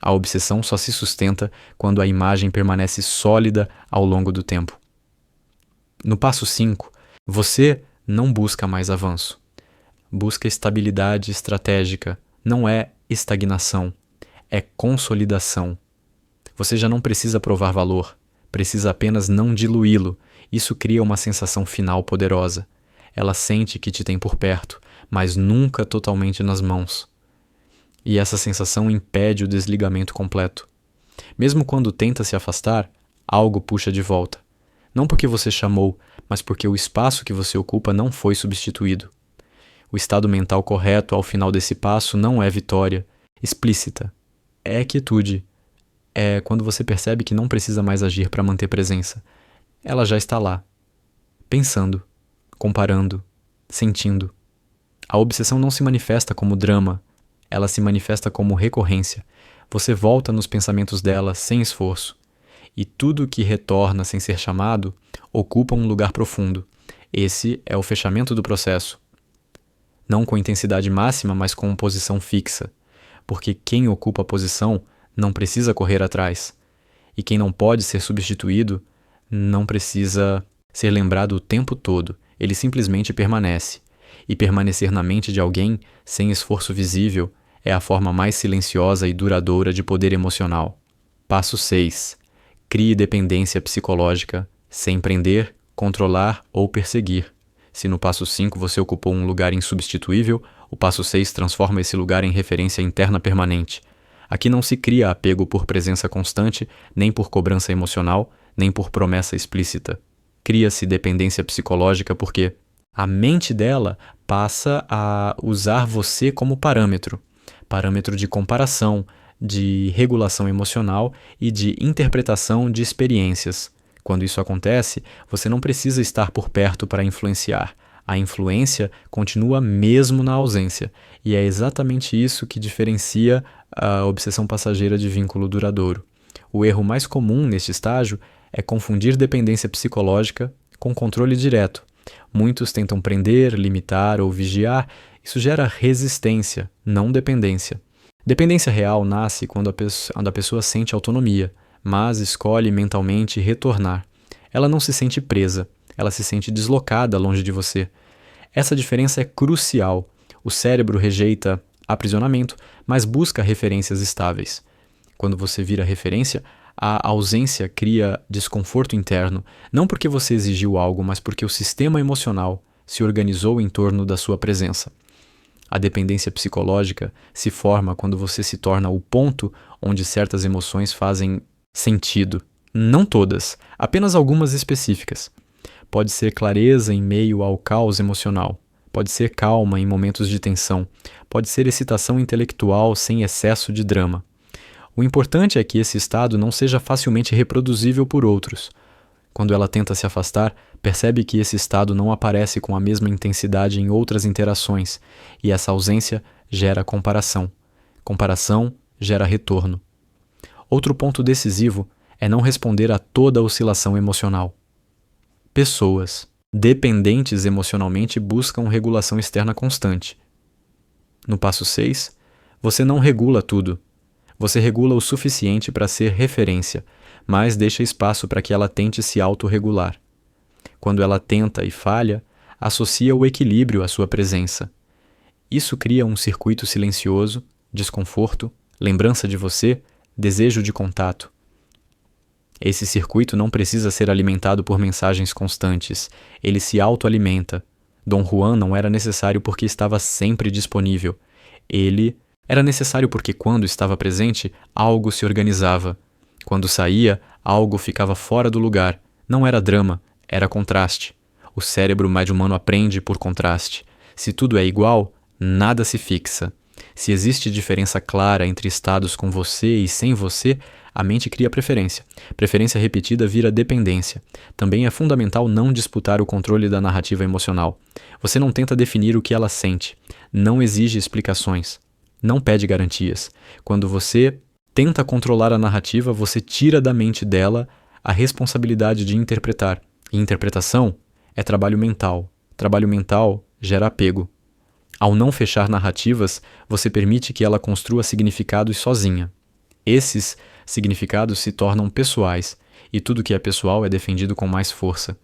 A obsessão só se sustenta quando a imagem permanece sólida ao longo do tempo. No passo 5, você não busca mais avanço. Busca estabilidade estratégica. Não é estagnação, é consolidação. Você já não precisa provar valor, precisa apenas não diluí-lo. Isso cria uma sensação final poderosa. Ela sente que te tem por perto, mas nunca totalmente nas mãos. E essa sensação impede o desligamento completo. Mesmo quando tenta se afastar, algo puxa de volta. Não porque você chamou, mas porque o espaço que você ocupa não foi substituído. O estado mental correto ao final desse passo não é vitória explícita. É quietude. É quando você percebe que não precisa mais agir para manter presença. Ela já está lá. Pensando, comparando, sentindo. A obsessão não se manifesta como drama. Ela se manifesta como recorrência. Você volta nos pensamentos dela sem esforço. E tudo que retorna sem ser chamado ocupa um lugar profundo. Esse é o fechamento do processo. Não com intensidade máxima, mas com posição fixa. Porque quem ocupa a posição não precisa correr atrás. E quem não pode ser substituído não precisa ser lembrado o tempo todo. Ele simplesmente permanece. E permanecer na mente de alguém, sem esforço visível, é a forma mais silenciosa e duradoura de poder emocional. Passo 6. Crie dependência psicológica, sem prender, controlar ou perseguir. Se no passo 5 você ocupou um lugar insubstituível, o passo 6 transforma esse lugar em referência interna permanente. Aqui não se cria apego por presença constante, nem por cobrança emocional, nem por promessa explícita. Cria-se dependência psicológica porque a mente dela passa a usar você como parâmetro de comparação, de regulação emocional e de interpretação de experiências. Quando isso acontece, você não precisa estar por perto para influenciar. A influência continua mesmo na ausência, e é exatamente isso que diferencia a obsessão passageira de vínculo duradouro. O erro mais comum neste estágio é confundir dependência psicológica com controle direto. Muitos tentam prender, limitar ou vigiar. Isso gera resistência, não dependência. Dependência real nasce quando a pessoa sente autonomia, mas escolhe mentalmente retornar. Ela não se sente presa, ela se sente deslocada longe de você. Essa diferença é crucial. O cérebro rejeita aprisionamento, mas busca referências estáveis. Quando você vira referência, a ausência cria desconforto interno, não porque você exigiu algo, mas porque o sistema emocional se organizou em torno da sua presença. A dependência psicológica se forma quando você se torna o ponto onde certas emoções fazem sentido. Não todas, apenas algumas específicas. Pode ser clareza em meio ao caos emocional. Pode ser calma em momentos de tensão. Pode ser excitação intelectual sem excesso de drama. O importante é que esse estado não seja facilmente reproduzível por outros. Quando ela tenta se afastar, percebe que esse estado não aparece com a mesma intensidade em outras interações, e essa ausência gera comparação. Comparação gera retorno. Outro ponto decisivo é não responder a toda oscilação emocional. Pessoas dependentes emocionalmente buscam regulação externa constante. No passo 6, você não regula tudo. Você regula o suficiente para ser referência, mas deixa espaço para que ela tente se autorregular. Quando ela tenta e falha, associa o equilíbrio à sua presença. Isso cria um circuito silencioso, desconforto, lembrança de você, desejo de contato. Esse circuito não precisa ser alimentado por mensagens constantes, ele se autoalimenta. Dom Juan não era necessário porque estava sempre disponível. Ele era necessário porque quando estava presente, algo se organizava. Quando saía, algo ficava fora do lugar. Não era drama, era contraste. O cérebro médio-humano aprende por contraste. Se tudo é igual, nada se fixa. Se existe diferença clara entre estados com você e sem você, a mente cria preferência. Preferência repetida vira dependência. Também é fundamental não disputar o controle da narrativa emocional. Você não tenta definir o que ela sente. Não exige explicações. Não pede garantias. Quando você tenta controlar a narrativa, você tira da mente dela a responsabilidade de interpretar. E interpretação é trabalho mental. Trabalho mental gera apego. Ao não fechar narrativas, você permite que ela construa significados sozinha. Esses significados se tornam pessoais, e tudo que é pessoal é defendido com mais força.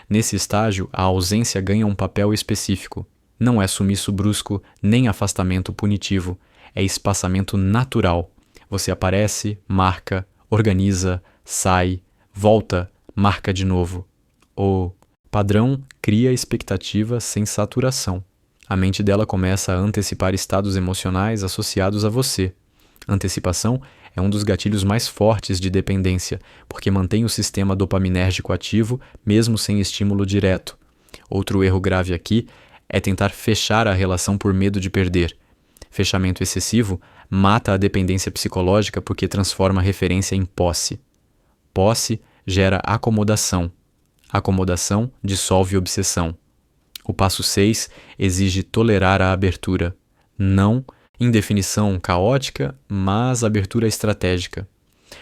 Nesse estágio, a ausência ganha um papel específico. Não é sumiço brusco, nem afastamento punitivo. É espaçamento natural. Você aparece, marca, organiza, sai, Volta, marca de novo. O padrão cria expectativa sem saturação. A mente dela começa a antecipar estados emocionais associados a você. Antecipação é um dos gatilhos mais fortes de dependência, porque mantém o sistema dopaminérgico ativo mesmo sem estímulo direto. Outro erro grave aqui é tentar fechar a relação por medo de perder. Fechamento excessivo mata a dependência psicológica porque transforma a referência em posse. Posse gera acomodação. Acomodação dissolve obsessão. O passo 6 exige tolerar a abertura. Não em definição caótica, mas abertura estratégica.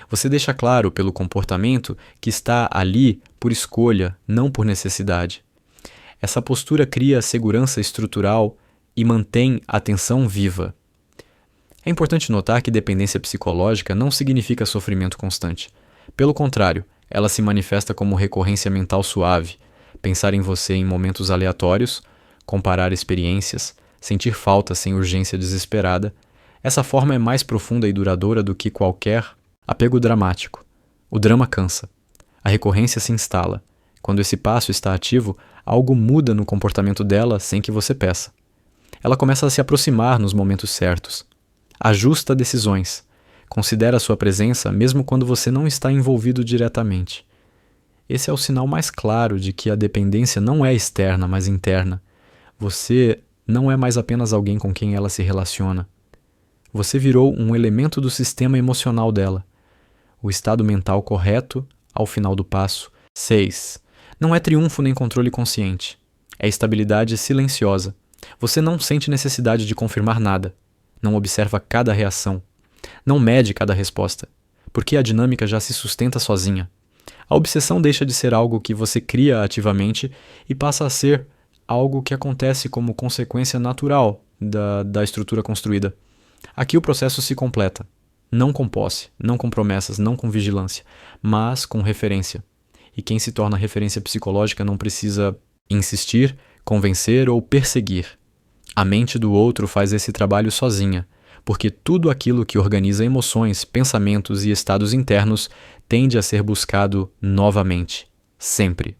Você deixa claro pelo comportamento que está ali por escolha, não por necessidade. Essa postura cria segurança estrutural e mantém a atenção viva. É importante notar que dependência psicológica não significa sofrimento constante. Pelo contrário, ela se manifesta como recorrência mental suave, pensar em você em momentos aleatórios, comparar experiências, sentir falta sem urgência desesperada. Essa forma é mais profunda e duradoura do que qualquer apego dramático. O drama cansa. A recorrência se instala. Quando esse passo está ativo, algo muda no comportamento dela sem que você peça. Ela começa a se aproximar nos momentos certos. Ajusta decisões. Considera a sua presença mesmo quando você não está envolvido diretamente. Esse é o sinal mais claro de que a dependência não é externa, mas interna. Você não é mais apenas alguém com quem ela se relaciona. Você virou um elemento do sistema emocional dela. O estado mental correto ao final do passo. 6. Não é triunfo nem controle consciente. É estabilidade silenciosa. Você não sente necessidade de confirmar nada. Não observa cada reação. Não mede cada resposta. Porque a dinâmica já se sustenta sozinha. A obsessão deixa de ser algo que você cria ativamente e passa a ser algo que acontece como consequência natural da estrutura construída. Aqui o processo se completa. Não com posse, não com promessas, não com vigilância, mas com referência. E quem se torna referência psicológica não precisa insistir, convencer ou perseguir. A mente do outro faz esse trabalho sozinha, porque tudo aquilo que organiza emoções, pensamentos e estados internos tende a ser buscado novamente, sempre.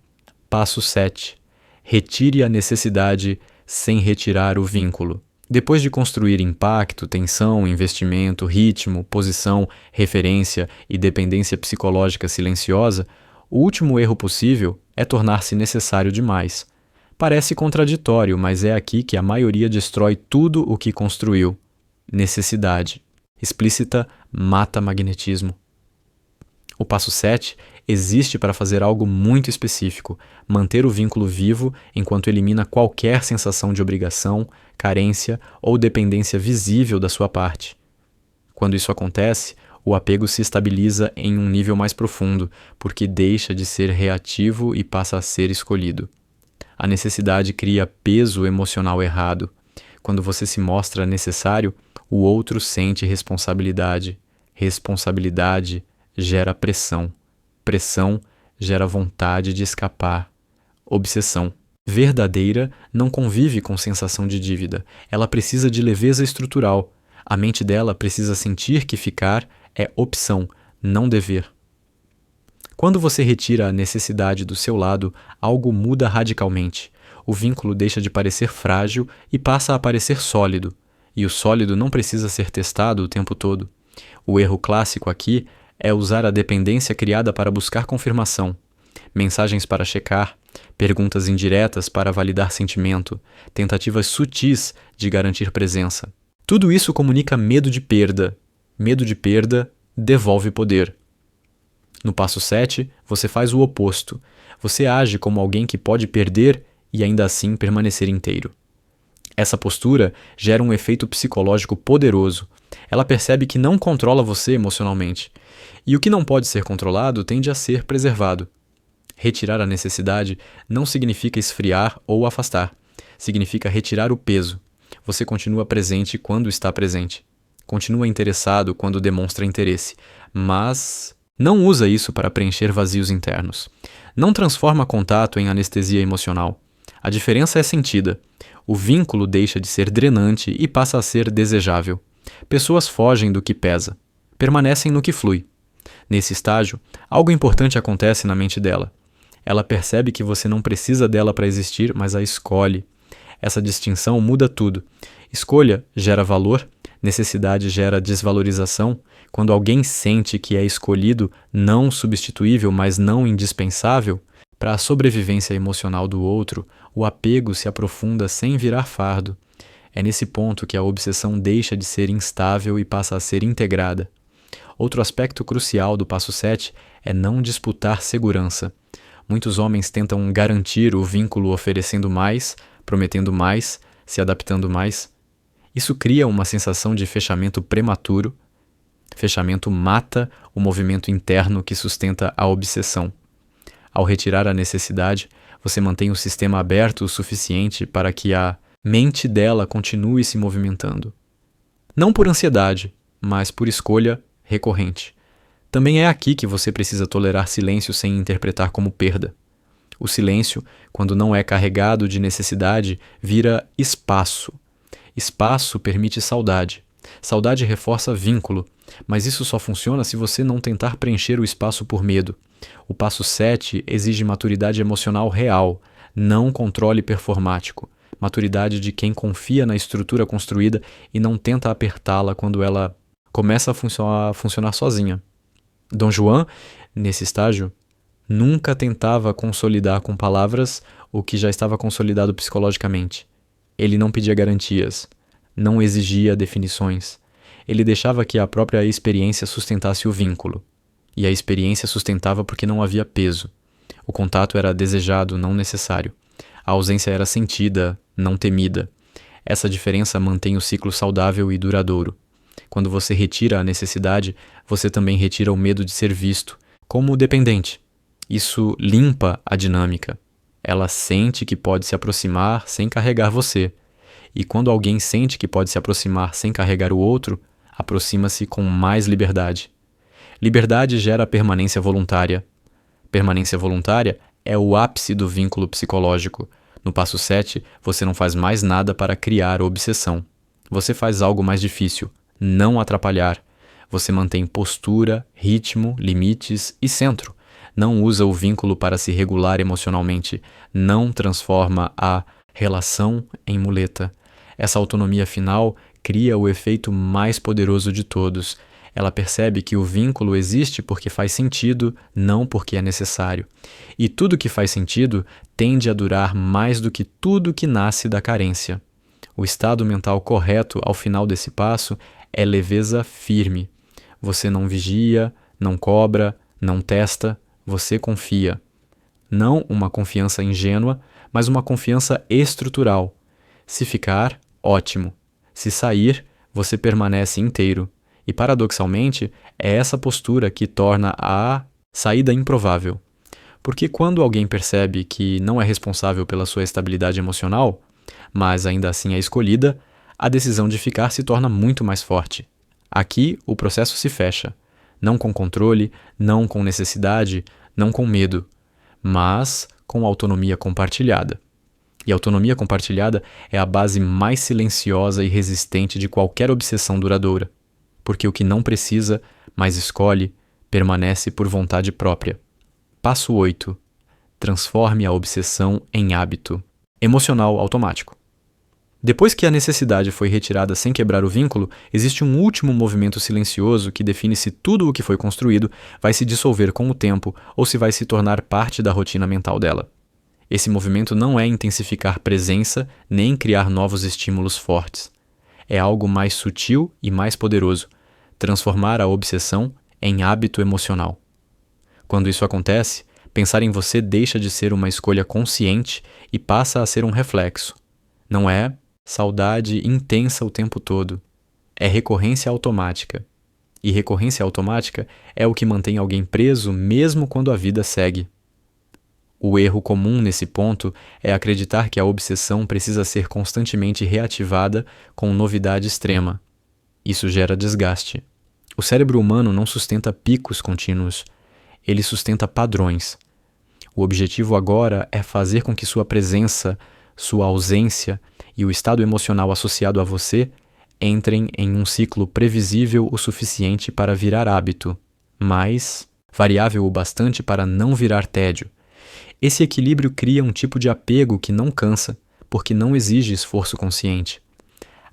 Passo 7. Retire a necessidade sem retirar o vínculo. Depois de construir impacto, tensão, investimento, ritmo, posição, referência e dependência psicológica silenciosa, o último erro possível é tornar-se necessário demais. Parece contraditório, mas é aqui que a maioria destrói tudo o que construiu. Necessidade explícita mata magnetismo. O passo 7 existe para fazer algo muito específico, manter o vínculo vivo enquanto elimina qualquer sensação de obrigação, carência ou dependência visível da sua parte. Quando isso acontece, o apego se estabiliza em um nível mais profundo, porque deixa de ser reativo e passa a ser escolhido. A necessidade cria peso emocional errado. Quando você se mostra necessário, o outro sente responsabilidade. Responsabilidade gera pressão. Pressão gera vontade de escapar. Obsessão verdadeira não convive com sensação de dívida. Ela precisa de leveza estrutural. A mente dela precisa sentir que ficar é opção, não dever. Quando você retira a necessidade do seu lado, algo muda radicalmente. O vínculo deixa de parecer frágil e passa a parecer sólido. E o sólido não precisa ser testado o tempo todo. O erro clássico aqui é usar a dependência criada para buscar confirmação. Mensagens para checar, perguntas indiretas para validar sentimento, tentativas sutis de garantir presença. Tudo isso comunica medo de perda. Medo de perda devolve poder. No passo 7, você faz o oposto. Você age como alguém que pode perder e ainda assim permanecer inteiro. Essa postura gera um efeito psicológico poderoso. Ela percebe que não controla você emocionalmente. E o que não pode ser controlado tende a ser preservado. Retirar a necessidade não significa esfriar ou afastar. Significa retirar o peso. Você continua presente quando está presente. Continua interessado quando demonstra interesse. Mas não usa isso para preencher vazios internos. Não transforma contato em anestesia emocional. A diferença é sentida. O vínculo deixa de ser drenante e passa a ser desejável. Pessoas fogem do que pesa. Permanecem no que flui. Nesse estágio, algo importante acontece na mente dela. Ela percebe que você não precisa dela para existir, mas a escolhe. Essa distinção muda tudo. Escolha gera valor, necessidade gera desvalorização. Quando alguém sente que é escolhido, não substituível, mas não indispensável, para a sobrevivência emocional do outro, o apego se aprofunda sem virar fardo. É nesse ponto que a obsessão deixa de ser instável e passa a ser integrada. Outro aspecto crucial do passo 7 é não disputar segurança. Muitos homens tentam garantir o vínculo oferecendo mais, prometendo mais, se adaptando mais. Isso cria uma sensação de fechamento prematuro. Fechamento mata o movimento interno que sustenta a obsessão. Ao retirar a necessidade, você mantém o sistema aberto o suficiente para que a mente dela continue se movimentando. Não por ansiedade, mas por escolha recorrente. Também é aqui que você precisa tolerar silêncio sem interpretar como perda. O silêncio, quando não é carregado de necessidade, vira espaço. Espaço permite saudade. Saudade reforça vínculo, mas isso só funciona se você não tentar preencher o espaço por medo. O passo 7 exige maturidade emocional real, não controle performático. Maturidade de quem confia na estrutura construída e não tenta apertá-la quando ela começa a funcionar sozinha. Dom Juan, nesse estágio, nunca tentava consolidar com palavras o que já estava consolidado psicologicamente. Ele não pedia garantias, não exigia definições. Ele deixava que a própria experiência sustentasse o vínculo. E a experiência sustentava porque não havia peso. O contato era desejado, não necessário. A ausência era sentida, não temida. Essa diferença mantém o ciclo saudável e duradouro. Quando você retira a necessidade, você também retira o medo de ser visto, como dependente. Isso limpa a dinâmica. Ela sente que pode se aproximar sem carregar você. E quando alguém sente que pode se aproximar sem carregar o outro, aproxima-se com mais liberdade. Liberdade gera permanência voluntária. Permanência voluntária é o ápice do vínculo psicológico. No passo 7, você não faz mais nada para criar obsessão. Você faz algo mais difícil, não atrapalhar. Você mantém postura, ritmo, limites e centro. Não usa o vínculo para se regular emocionalmente. Não transforma a relação em muleta. Essa autonomia final cria o efeito mais poderoso de todos. Ela percebe que o vínculo existe porque faz sentido, não porque é necessário. E tudo que faz sentido tende a durar mais do que tudo que nasce da carência. O estado mental correto ao final desse passo é leveza firme. Você não vigia, não cobra, não testa, você confia. Não uma confiança ingênua, mas uma confiança estrutural. Se ficar, ótimo. Se sair, você permanece inteiro. E, paradoxalmente, é essa postura que torna a saída improvável. Porque quando alguém percebe que não é responsável pela sua estabilidade emocional, mas ainda assim é escolhida, a decisão de ficar se torna muito mais forte. Aqui, o processo se fecha. Não com controle, não com necessidade, não com medo, mas com autonomia compartilhada. E a autonomia compartilhada é a base mais silenciosa e resistente de qualquer obsessão duradoura. Porque o que não precisa, mas escolhe, permanece por vontade própria. Passo 8. Transforme a obsessão em hábito. Emocional automático. Depois que a necessidade foi retirada sem quebrar o vínculo, existe um último movimento silencioso que define se tudo o que foi construído vai se dissolver com o tempo ou se vai se tornar parte da rotina mental dela. Esse movimento não é intensificar presença nem criar novos estímulos fortes. É algo mais sutil e mais poderoso, transformar a obsessão em hábito emocional. Quando isso acontece, pensar em você deixa de ser uma escolha consciente e passa a ser um reflexo. Não é saudade intensa o tempo todo, é recorrência automática. E recorrência automática é o que mantém alguém preso mesmo quando a vida segue. O erro comum nesse ponto é acreditar que a obsessão precisa ser constantemente reativada com novidade extrema. Isso gera desgaste. O cérebro humano não sustenta picos contínuos, ele sustenta padrões. O objetivo agora é fazer com que sua presença, sua ausência e o estado emocional associado a você entrem em um ciclo previsível o suficiente para virar hábito. mas variável o bastante para não virar tédio. Esse equilíbrio cria um tipo de apego que não cansa, porque não exige esforço consciente.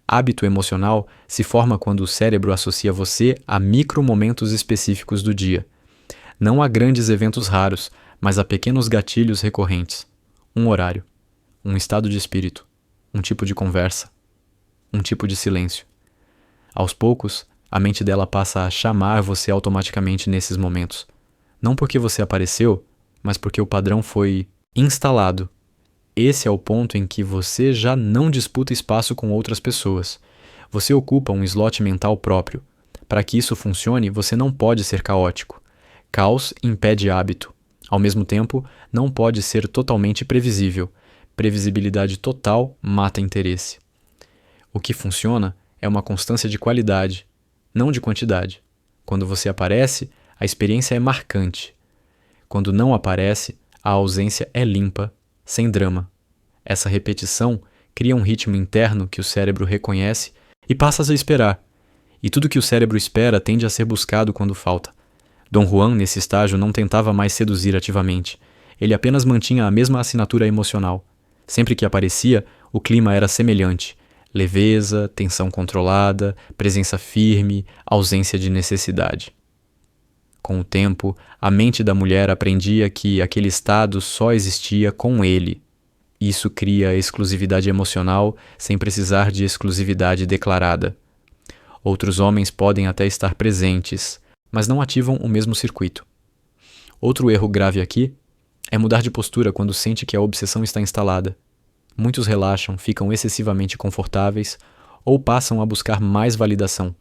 Hábito emocional se forma quando o cérebro associa você a micromomentos específicos do dia. Não a grandes eventos raros, mas a pequenos gatilhos recorrentes. Um horário, um estado de espírito, um tipo de conversa, um tipo de silêncio. Aos poucos, a mente dela passa a chamar você automaticamente nesses momentos. Não porque você apareceu, mas porque o padrão foi instalado. Esse é o ponto em que você já não disputa espaço com outras pessoas. Você ocupa um slot mental próprio. Para que isso funcione, você não pode ser caótico. Caos impede hábito. Ao mesmo tempo, não pode ser totalmente previsível. Previsibilidade total mata interesse. O que funciona é uma constância de qualidade, não de quantidade. Quando você aparece, a experiência é marcante. Quando não aparece, a ausência é limpa, sem drama. Essa repetição cria um ritmo interno que o cérebro reconhece e passa a esperar. E tudo que o cérebro espera tende a ser buscado quando falta. Dom Juan, nesse estágio, não tentava mais seduzir ativamente. Ele apenas mantinha a mesma assinatura emocional. Sempre que aparecia, o clima era semelhante. Leveza, tensão controlada, presença firme, ausência de necessidade. Com o tempo, a mente da mulher aprendia que aquele estado só existia com ele. Isso cria exclusividade emocional sem precisar de exclusividade declarada. Outros homens podem até estar presentes, mas não ativam o mesmo circuito. Outro erro grave aqui é mudar de postura quando sente que a obsessão está instalada. Muitos relaxam, ficam excessivamente confortáveis ou passam a buscar mais validação.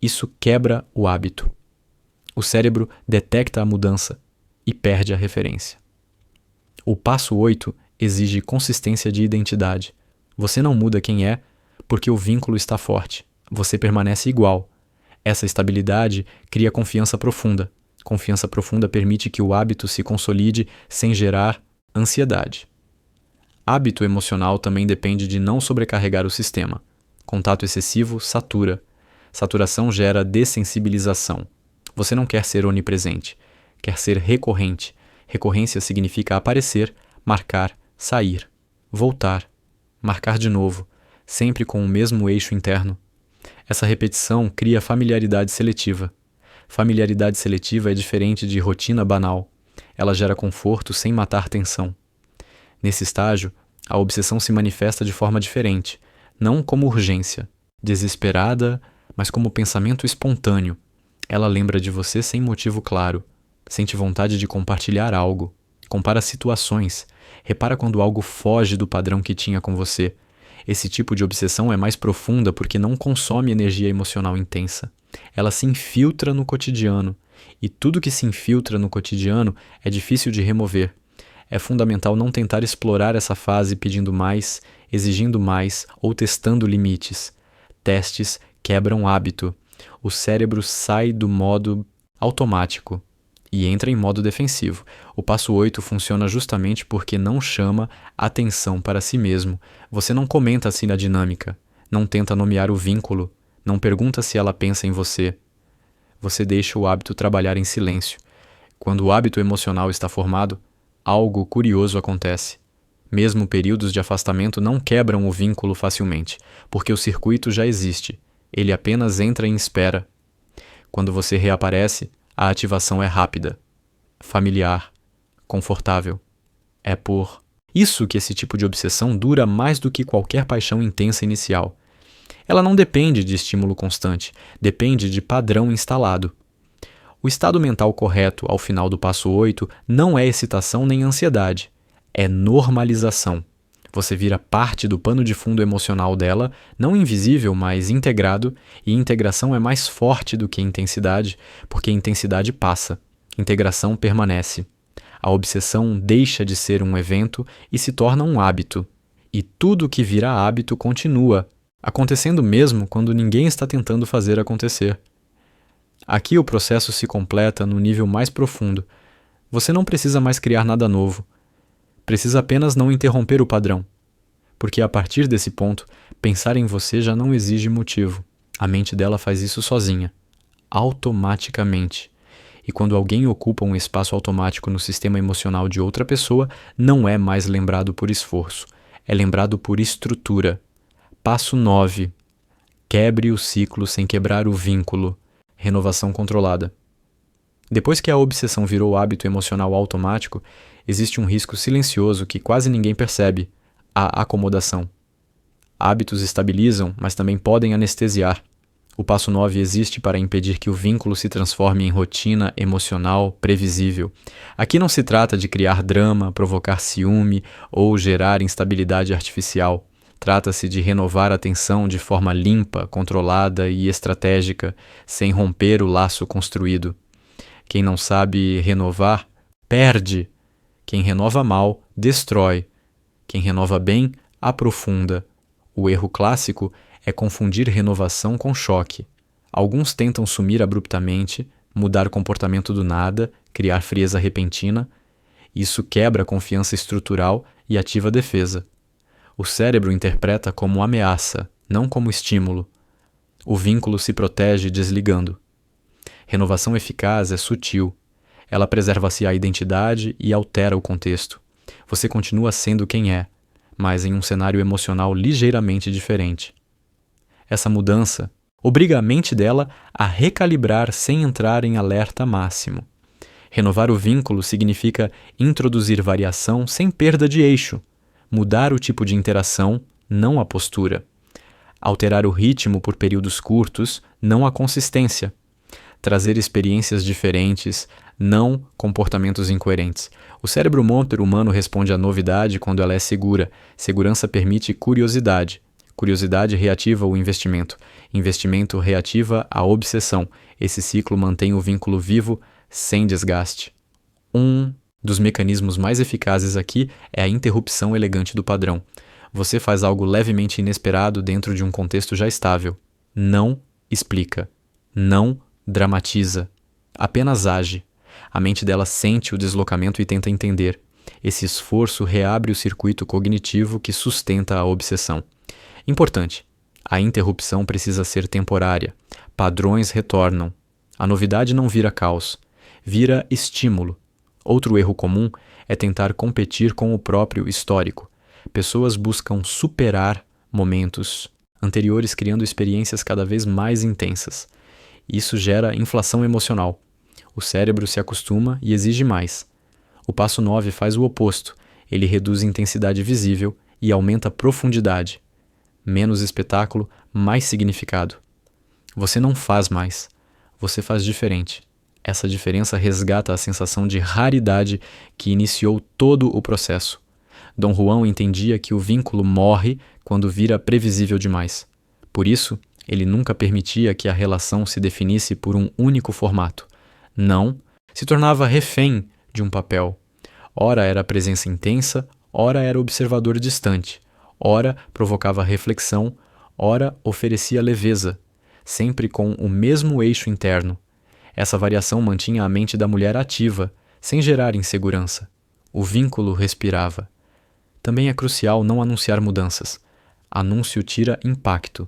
Isso quebra o hábito. O cérebro detecta a mudança e perde a referência. O passo 8 exige consistência de identidade. Você não muda quem é porque o vínculo está forte. Você permanece igual. Essa estabilidade cria confiança profunda. Confiança profunda permite que o hábito se consolide sem gerar ansiedade. Hábito emocional também depende de não sobrecarregar o sistema. Contato excessivo satura. Saturação gera dessensibilização. Você não quer ser onipresente, quer ser recorrente. Recorrência significa aparecer, marcar, sair, voltar, marcar de novo, sempre com o mesmo eixo interno. Essa repetição cria familiaridade seletiva. Familiaridade seletiva é diferente de rotina banal. Ela gera conforto sem matar tensão. Nesse estágio, a obsessão se manifesta de forma diferente, não como urgência, desesperada, mas como pensamento espontâneo. Ela lembra de você sem motivo claro, sente vontade de compartilhar algo, compara situações, repara quando algo foge do padrão que tinha com você. Esse tipo de obsessão é mais profunda porque não consome energia emocional intensa. Ela se infiltra no cotidiano, e tudo que se infiltra no cotidiano é difícil de remover. É fundamental não tentar explorar essa fase pedindo mais, exigindo mais ou testando limites. Testes quebram hábito. O cérebro sai do modo automático e entra em modo defensivo. O passo 8 funciona justamente porque não chama atenção para si mesmo. Você não comenta assim na dinâmica, não tenta nomear o vínculo, não pergunta se ela pensa em você. Você deixa o hábito trabalhar em silêncio. Quando o hábito emocional está formado, algo curioso acontece. Mesmo períodos de afastamento não quebram o vínculo facilmente, porque o circuito já existe. Ele apenas entra em espera. Quando você reaparece, a ativação é rápida, familiar, confortável. É por isso que esse tipo de obsessão dura mais do que qualquer paixão intensa inicial. Ela não depende de estímulo constante, depende de padrão instalado. O estado mental correto ao final do passo 8 não é excitação nem ansiedade, é normalização. Você vira parte do pano de fundo emocional dela, não invisível, mas integrado, e integração é mais forte do que intensidade, porque intensidade passa, integração permanece. A obsessão deixa de ser um evento e se torna um hábito. E tudo que vira hábito continua, acontecendo mesmo quando ninguém está tentando fazer acontecer. Aqui o processo se completa no nível mais profundo. Você não precisa mais criar nada novo. Precisa apenas não interromper o padrão. Porque a partir desse ponto, pensar em você já não exige motivo. A mente dela faz isso sozinha, automaticamente. E quando alguém ocupa um espaço automático no sistema emocional de outra pessoa, não é mais lembrado por esforço, é lembrado por estrutura. Passo 9. Quebre o ciclo sem quebrar o vínculo. Renovação controlada. Depois que a obsessão virou hábito emocional automático, existe um risco silencioso que quase ninguém percebe: a acomodação. Hábitos estabilizam, mas também podem anestesiar. O passo 9 existe para impedir que o vínculo se transforme em rotina emocional previsível. Aqui não se trata de criar drama, provocar ciúme ou gerar instabilidade artificial. Trata-se de renovar a tensão de forma limpa, controlada e estratégica, sem romper o laço construído. Quem não sabe renovar, perde. Quem renova mal, destrói. Quem renova bem, aprofunda. O erro clássico é confundir renovação com choque. Alguns tentam sumir abruptamente, mudar comportamento do nada, criar frieza repentina. Isso quebra a confiança estrutural e ativa a defesa. O cérebro interpreta como ameaça, não como estímulo. O vínculo se protege desligando. Renovação eficaz é sutil. Ela preserva-se a identidade e altera o contexto. Você continua sendo quem é, mas em um cenário emocional ligeiramente diferente. Essa mudança obriga a mente dela a recalibrar sem entrar em alerta máximo. Renovar o vínculo significa introduzir variação sem perda de eixo, mudar o tipo de interação, não a postura. Alterar o ritmo por períodos curtos, não a consistência. Trazer experiências diferentes, não comportamentos incoerentes. O cérebro motor humano responde à novidade quando ela é segura. Segurança permite curiosidade. Curiosidade reativa o investimento. Investimento reativa a obsessão. Esse ciclo mantém o vínculo vivo sem desgaste. Um dos mecanismos mais eficazes aqui é a interrupção elegante do padrão. Você faz algo levemente inesperado dentro de um contexto já estável. Não explica. Não dramatiza. Apenas age. A mente dela sente o deslocamento e tenta entender. Esse esforço reabre o circuito cognitivo que sustenta a obsessão. Importante: a interrupção precisa ser temporária. Padrões retornam. A novidade não vira caos, vira estímulo. Outro erro comum é tentar competir com o próprio histórico. Pessoas buscam superar momentos anteriores, criando experiências cada vez mais intensas. Isso gera inflação emocional. O cérebro se acostuma e exige mais. O passo 9 faz o oposto. Ele reduz intensidade visível e aumenta a profundidade. Menos espetáculo, mais significado. Você não faz mais. Você faz diferente. Essa diferença resgata a sensação de raridade que iniciou todo o processo. Dom Juan entendia que o vínculo morre quando vira previsível demais. Por isso, ele nunca permitia que a relação se definisse por um único formato. Não, se tornava refém de um papel. Ora era presença intensa, ora era observador distante, ora provocava reflexão, ora oferecia leveza, sempre com o mesmo eixo interno. Essa variação mantinha a mente da mulher ativa, sem gerar insegurança. O vínculo respirava. Também é crucial não anunciar mudanças. Anúncio tira impacto.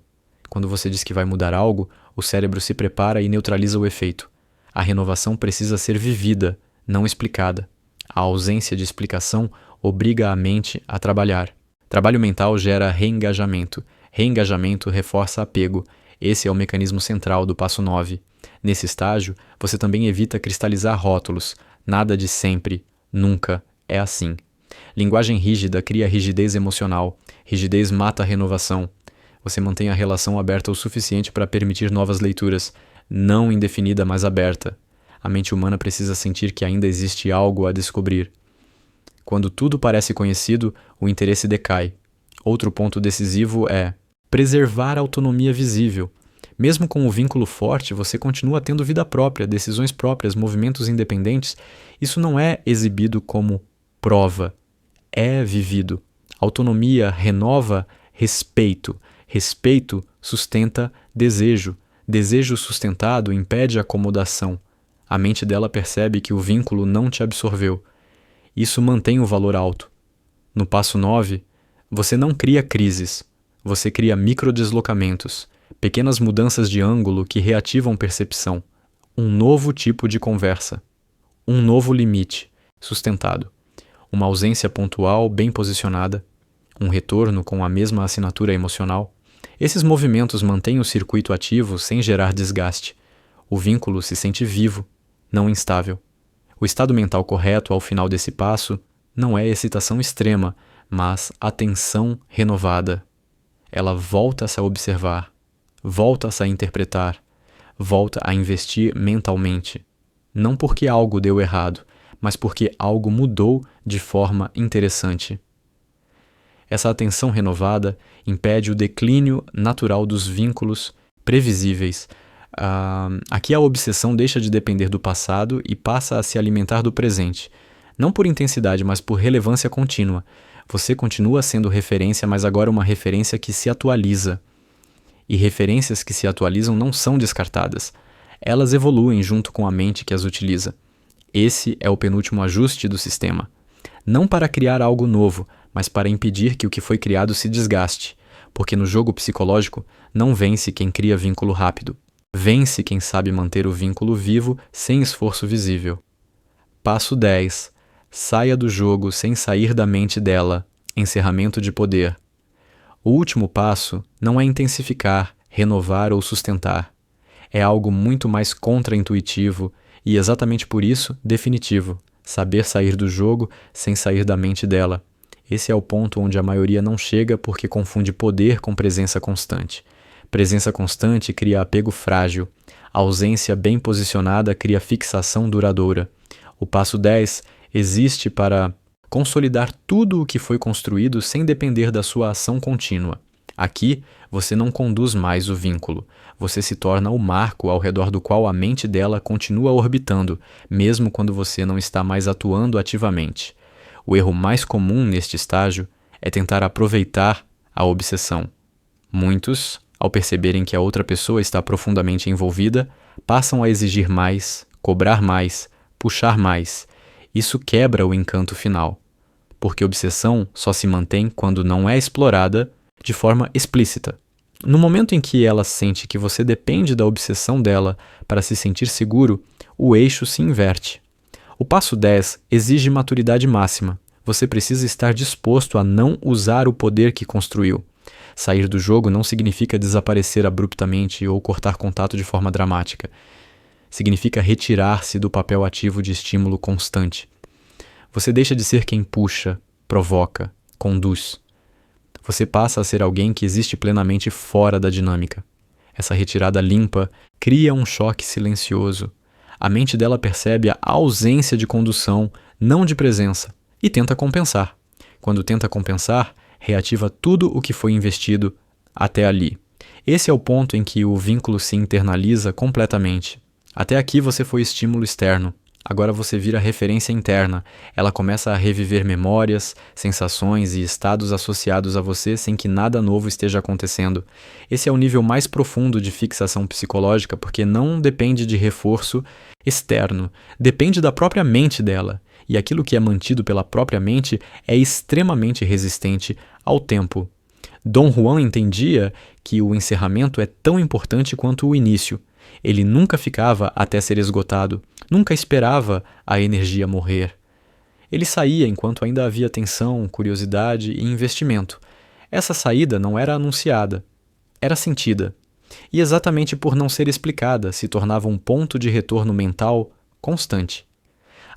Quando você diz que vai mudar algo, o cérebro se prepara e neutraliza o efeito. A renovação precisa ser vivida, não explicada. A ausência de explicação obriga a mente a trabalhar. Trabalho mental gera reengajamento. Reengajamento reforça apego. Esse é o mecanismo central do passo 9. Nesse estágio, você também evita cristalizar rótulos. Nada de sempre, nunca, é assim. Linguagem rígida cria rigidez emocional. Rigidez mata a renovação. Você mantém a relação aberta o suficiente para permitir novas leituras, não indefinida, mas aberta. A mente humana precisa sentir que ainda existe algo a descobrir. Quando tudo parece conhecido, o interesse decai. Outro ponto decisivo é preservar a autonomia visível. Mesmo com o vínculo forte, você continua tendo vida própria, decisões próprias, movimentos independentes. Isso não é exibido como prova, é vivido. Autonomia renova respeito. Respeito sustenta desejo. Desejo sustentado impede acomodação. A mente dela percebe que o vínculo não te absorveu. Isso mantém o valor alto. No passo 9, você não cria crises. Você cria microdeslocamentos, pequenas mudanças de ângulo que reativam percepção. um novo tipo de conversa, um novo limite, sustentado, uma ausência pontual bem posicionada, um retorno com a mesma assinatura emocional. Esses movimentos mantêm o circuito ativo sem gerar desgaste. O vínculo se sente vivo, não instável. O estado mental correto ao final desse passo não é excitação extrema, mas atenção renovada. Ela volta-se a observar, volta-se a interpretar, volta a investir mentalmente. Não porque algo deu errado, mas porque algo mudou de forma interessante. Essa atenção renovada impede o declínio natural dos vínculos previsíveis. Aqui a obsessão deixa de depender do passado e passa a se alimentar do presente. Não por intensidade, mas por relevância contínua. Você continua sendo referência, mas agora uma referência que se atualiza. E referências que se atualizam não são descartadas. Elas evoluem junto com a mente que as utiliza. Esse é o penúltimo ajuste do sistema. Não para criar algo novo, mas para impedir que o que foi criado se desgaste. Porque no jogo psicológico, não vence quem cria vínculo rápido. Vence quem sabe manter o vínculo vivo sem esforço visível. Passo 10. Saia do jogo sem sair da mente dela. Encerramento de poder. O último passo não é intensificar, renovar ou sustentar. É algo muito mais contraintuitivo e, exatamente por isso, definitivo. Saber sair do jogo sem sair da mente dela. Esse é o ponto onde a maioria não chega porque confunde poder com presença constante. Presença constante cria apego frágil. A ausência bem posicionada cria fixação duradoura. O passo 10 existe para consolidar tudo o que foi construído sem depender da sua ação contínua. Aqui, você não conduz mais o vínculo. Você se torna o marco ao redor do qual a mente dela continua orbitando, mesmo quando você não está mais atuando ativamente. O erro mais comum neste estágio é tentar aproveitar a obsessão. Muitos, ao perceberem que a outra pessoa está profundamente envolvida, passam a exigir mais, cobrar mais, puxar mais. Isso quebra o encanto final, porque obsessão só se mantém quando não é explorada de forma explícita. No momento em que ela sente que você depende da obsessão dela para se sentir seguro, o eixo se inverte. O passo 10 exige maturidade máxima. Você precisa estar disposto a não usar o poder que construiu. Sair do jogo não significa desaparecer abruptamente ou cortar contato de forma dramática. Significa retirar-se do papel ativo de estímulo constante. Você deixa de ser quem puxa, provoca, conduz. Você passa a ser alguém que existe plenamente fora da dinâmica. Essa retirada limpa cria um choque silencioso. A mente dela percebe a ausência de condução, não de presença, e tenta compensar. Quando tenta compensar, reativa tudo o que foi investido até ali. Esse é o ponto em que o vínculo se internaliza completamente. Até aqui você foi estímulo externo. Agora você vira referência interna. Ela começa a reviver memórias, sensações e estados associados a você sem que nada novo esteja acontecendo. Esse é o nível mais profundo de fixação psicológica porque não depende de reforço externo, depende da própria mente dela. E aquilo que é mantido pela própria mente é extremamente resistente ao tempo. Dom Juan entendia que o encerramento é tão importante quanto o início. Ele nunca ficava até ser esgotado, nunca esperava a energia morrer. Ele saía enquanto ainda havia tensão, curiosidade e investimento. Essa saída não era anunciada, era sentida. E exatamente por não ser explicada, se tornava um ponto de retorno mental constante.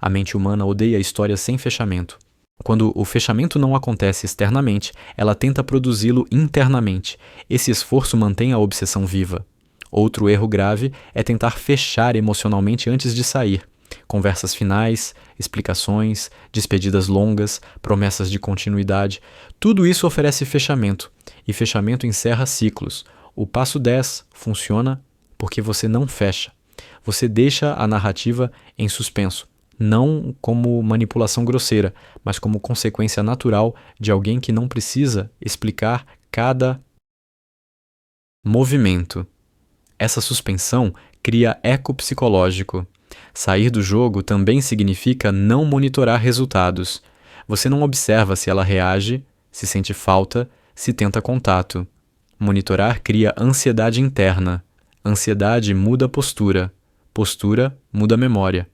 A mente humana odeia histórias sem fechamento. Quando o fechamento não acontece externamente, ela tenta produzi-lo internamente. Esse esforço mantém a obsessão viva. Outro erro grave é tentar fechar emocionalmente antes de sair. Conversas finais, explicações, despedidas longas, promessas de continuidade, tudo isso oferece fechamento, e fechamento encerra ciclos. O passo 10 funciona porque você não fecha. Você deixa a narrativa em suspenso, não como manipulação grosseira, mas como consequência natural de alguém que não precisa explicar cada movimento. Essa suspensão cria eco psicológico. Sair do jogo também significa não monitorar resultados. Você não observa se ela reage, se sente falta, se tenta contato. Monitorar cria ansiedade interna. Ansiedade muda postura. Postura muda a memória.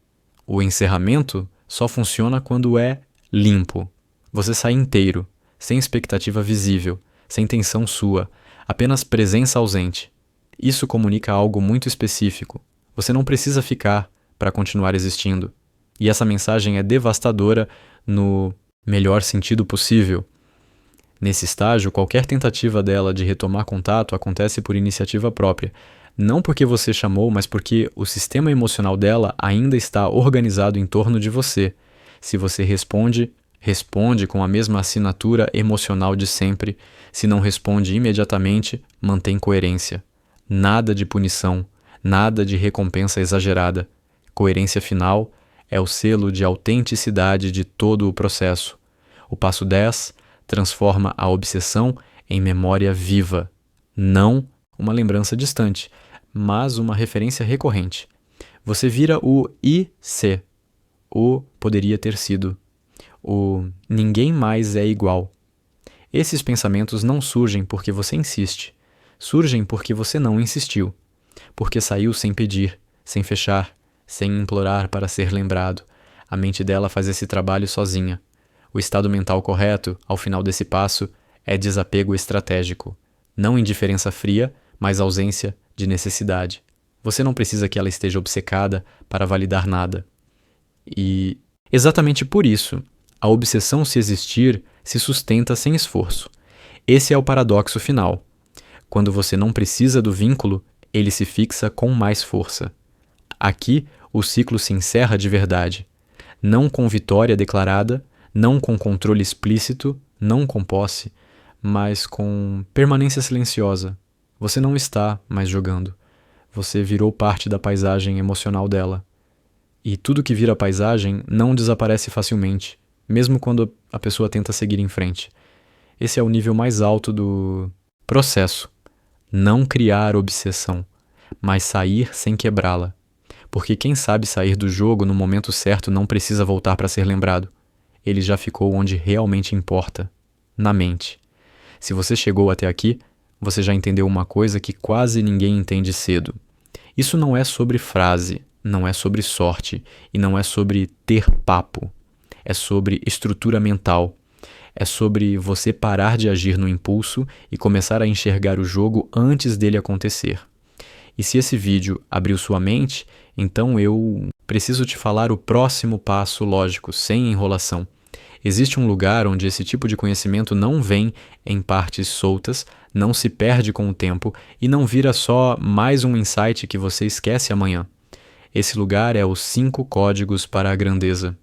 O encerramento só funciona quando é limpo. Você sai inteiro, sem expectativa visível, sem tensão sua, apenas presença ausente. Isso comunica algo muito específico. Você não precisa ficar para continuar existindo. E essa mensagem é devastadora no melhor sentido possível. Nesse estágio, qualquer tentativa dela de retomar contato acontece por iniciativa própria. Não porque você chamou, mas porque o sistema emocional dela ainda está organizado em torno de você. Se você responde, responde com a mesma assinatura emocional de sempre. Se não responde imediatamente, mantém coerência. Nada de punição, nada de recompensa exagerada. Coerência final é o selo de autenticidade de todo o processo. O passo 10 transforma a obsessão em memória viva, não uma lembrança distante, mas uma referência recorrente. Você vira o IC, o poderia ter sido, o ninguém mais é igual. Esses pensamentos não surgem porque você insiste, surgem porque você não insistiu, porque saiu sem pedir, sem fechar, sem implorar para ser lembrado. A mente dela faz esse trabalho sozinha. O estado mental correto, ao final desse passo, é desapego estratégico. Não indiferença fria, mas ausência de necessidade. Você não precisa que ela esteja obcecada para validar nada. E, exatamente por isso, a obsessão, se existir, se sustenta sem esforço. Esse é o paradoxo final. Quando você não precisa do vínculo, ele se fixa com mais força. Aqui, o ciclo se encerra de verdade. Não com vitória declarada, não com controle explícito, não com posse, mas com permanência silenciosa. Você não está mais jogando. Você virou parte da paisagem emocional dela. E tudo que vira paisagem não desaparece facilmente, mesmo quando a pessoa tenta seguir em frente. Esse é o nível mais alto do processo. Não criar obsessão, mas sair sem quebrá-la. Porque quem sabe sair do jogo no momento certo não precisa voltar para ser lembrado. Ele já ficou onde realmente importa, na mente. Se você chegou até aqui, você já entendeu uma coisa que quase ninguém entende cedo. Isso não é sobre frase, não é sobre sorte e não é sobre ter papo. É sobre estrutura mental. É sobre você parar de agir no impulso e começar a enxergar o jogo antes dele acontecer. E se esse vídeo abriu sua mente, então eu preciso te falar o próximo passo lógico, sem enrolação. Existe um lugar onde esse tipo de conhecimento não vem em partes soltas, não se perde com o tempo e não vira só mais um insight que você esquece amanhã. Esse lugar é os 5 códigos para a grandeza.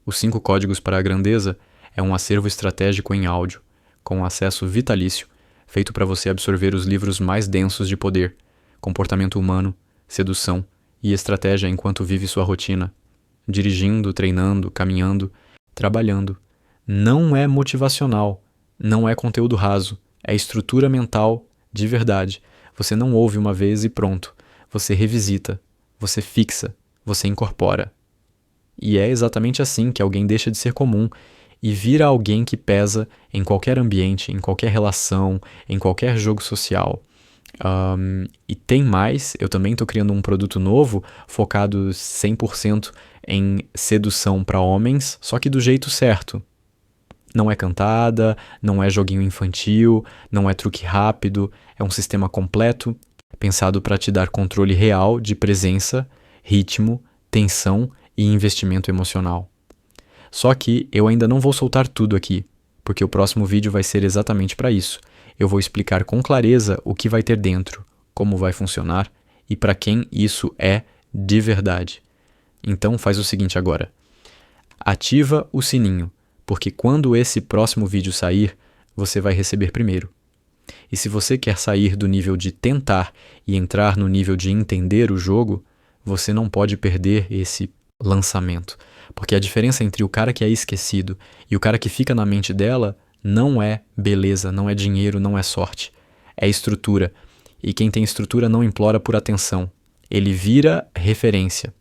Os 5 códigos para a grandeza é um acervo estratégico em áudio, com acesso vitalício, feito para você absorver os livros mais densos de poder, comportamento humano, sedução e estratégia enquanto vive sua rotina, dirigindo, treinando, caminhando, trabalhando. Não é motivacional, não é conteúdo raso, é estrutura mental de verdade. Você não ouve uma vez e pronto. Você revisita, você fixa, você incorpora. E é exatamente assim que alguém deixa de ser comum e vira alguém que pesa em qualquer ambiente, em qualquer relação, em qualquer jogo social. E tem mais, eu também estou criando um produto novo focado 100% em sedução para homens, só que do jeito certo. Não é cantada, não é joguinho infantil, não é truque rápido, é um sistema completo, pensado para te dar controle real de presença, ritmo, tensão e investimento emocional. Só que eu ainda não vou soltar tudo aqui, porque o próximo vídeo vai ser exatamente para isso. Eu vou explicar com clareza o que vai ter dentro, como vai funcionar e para quem isso é de verdade. Então faz o seguinte agora. Ativa o sininho, porque quando esse próximo vídeo sair, você vai receber primeiro. E se você quer sair do nível de tentar e entrar no nível de entender o jogo, você não pode perder esse lançamento. Porque a diferença entre o cara que é esquecido e o cara que fica na mente dela não é beleza, não é dinheiro, não é sorte. É estrutura. E quem tem estrutura não implora por atenção. Ele vira referência.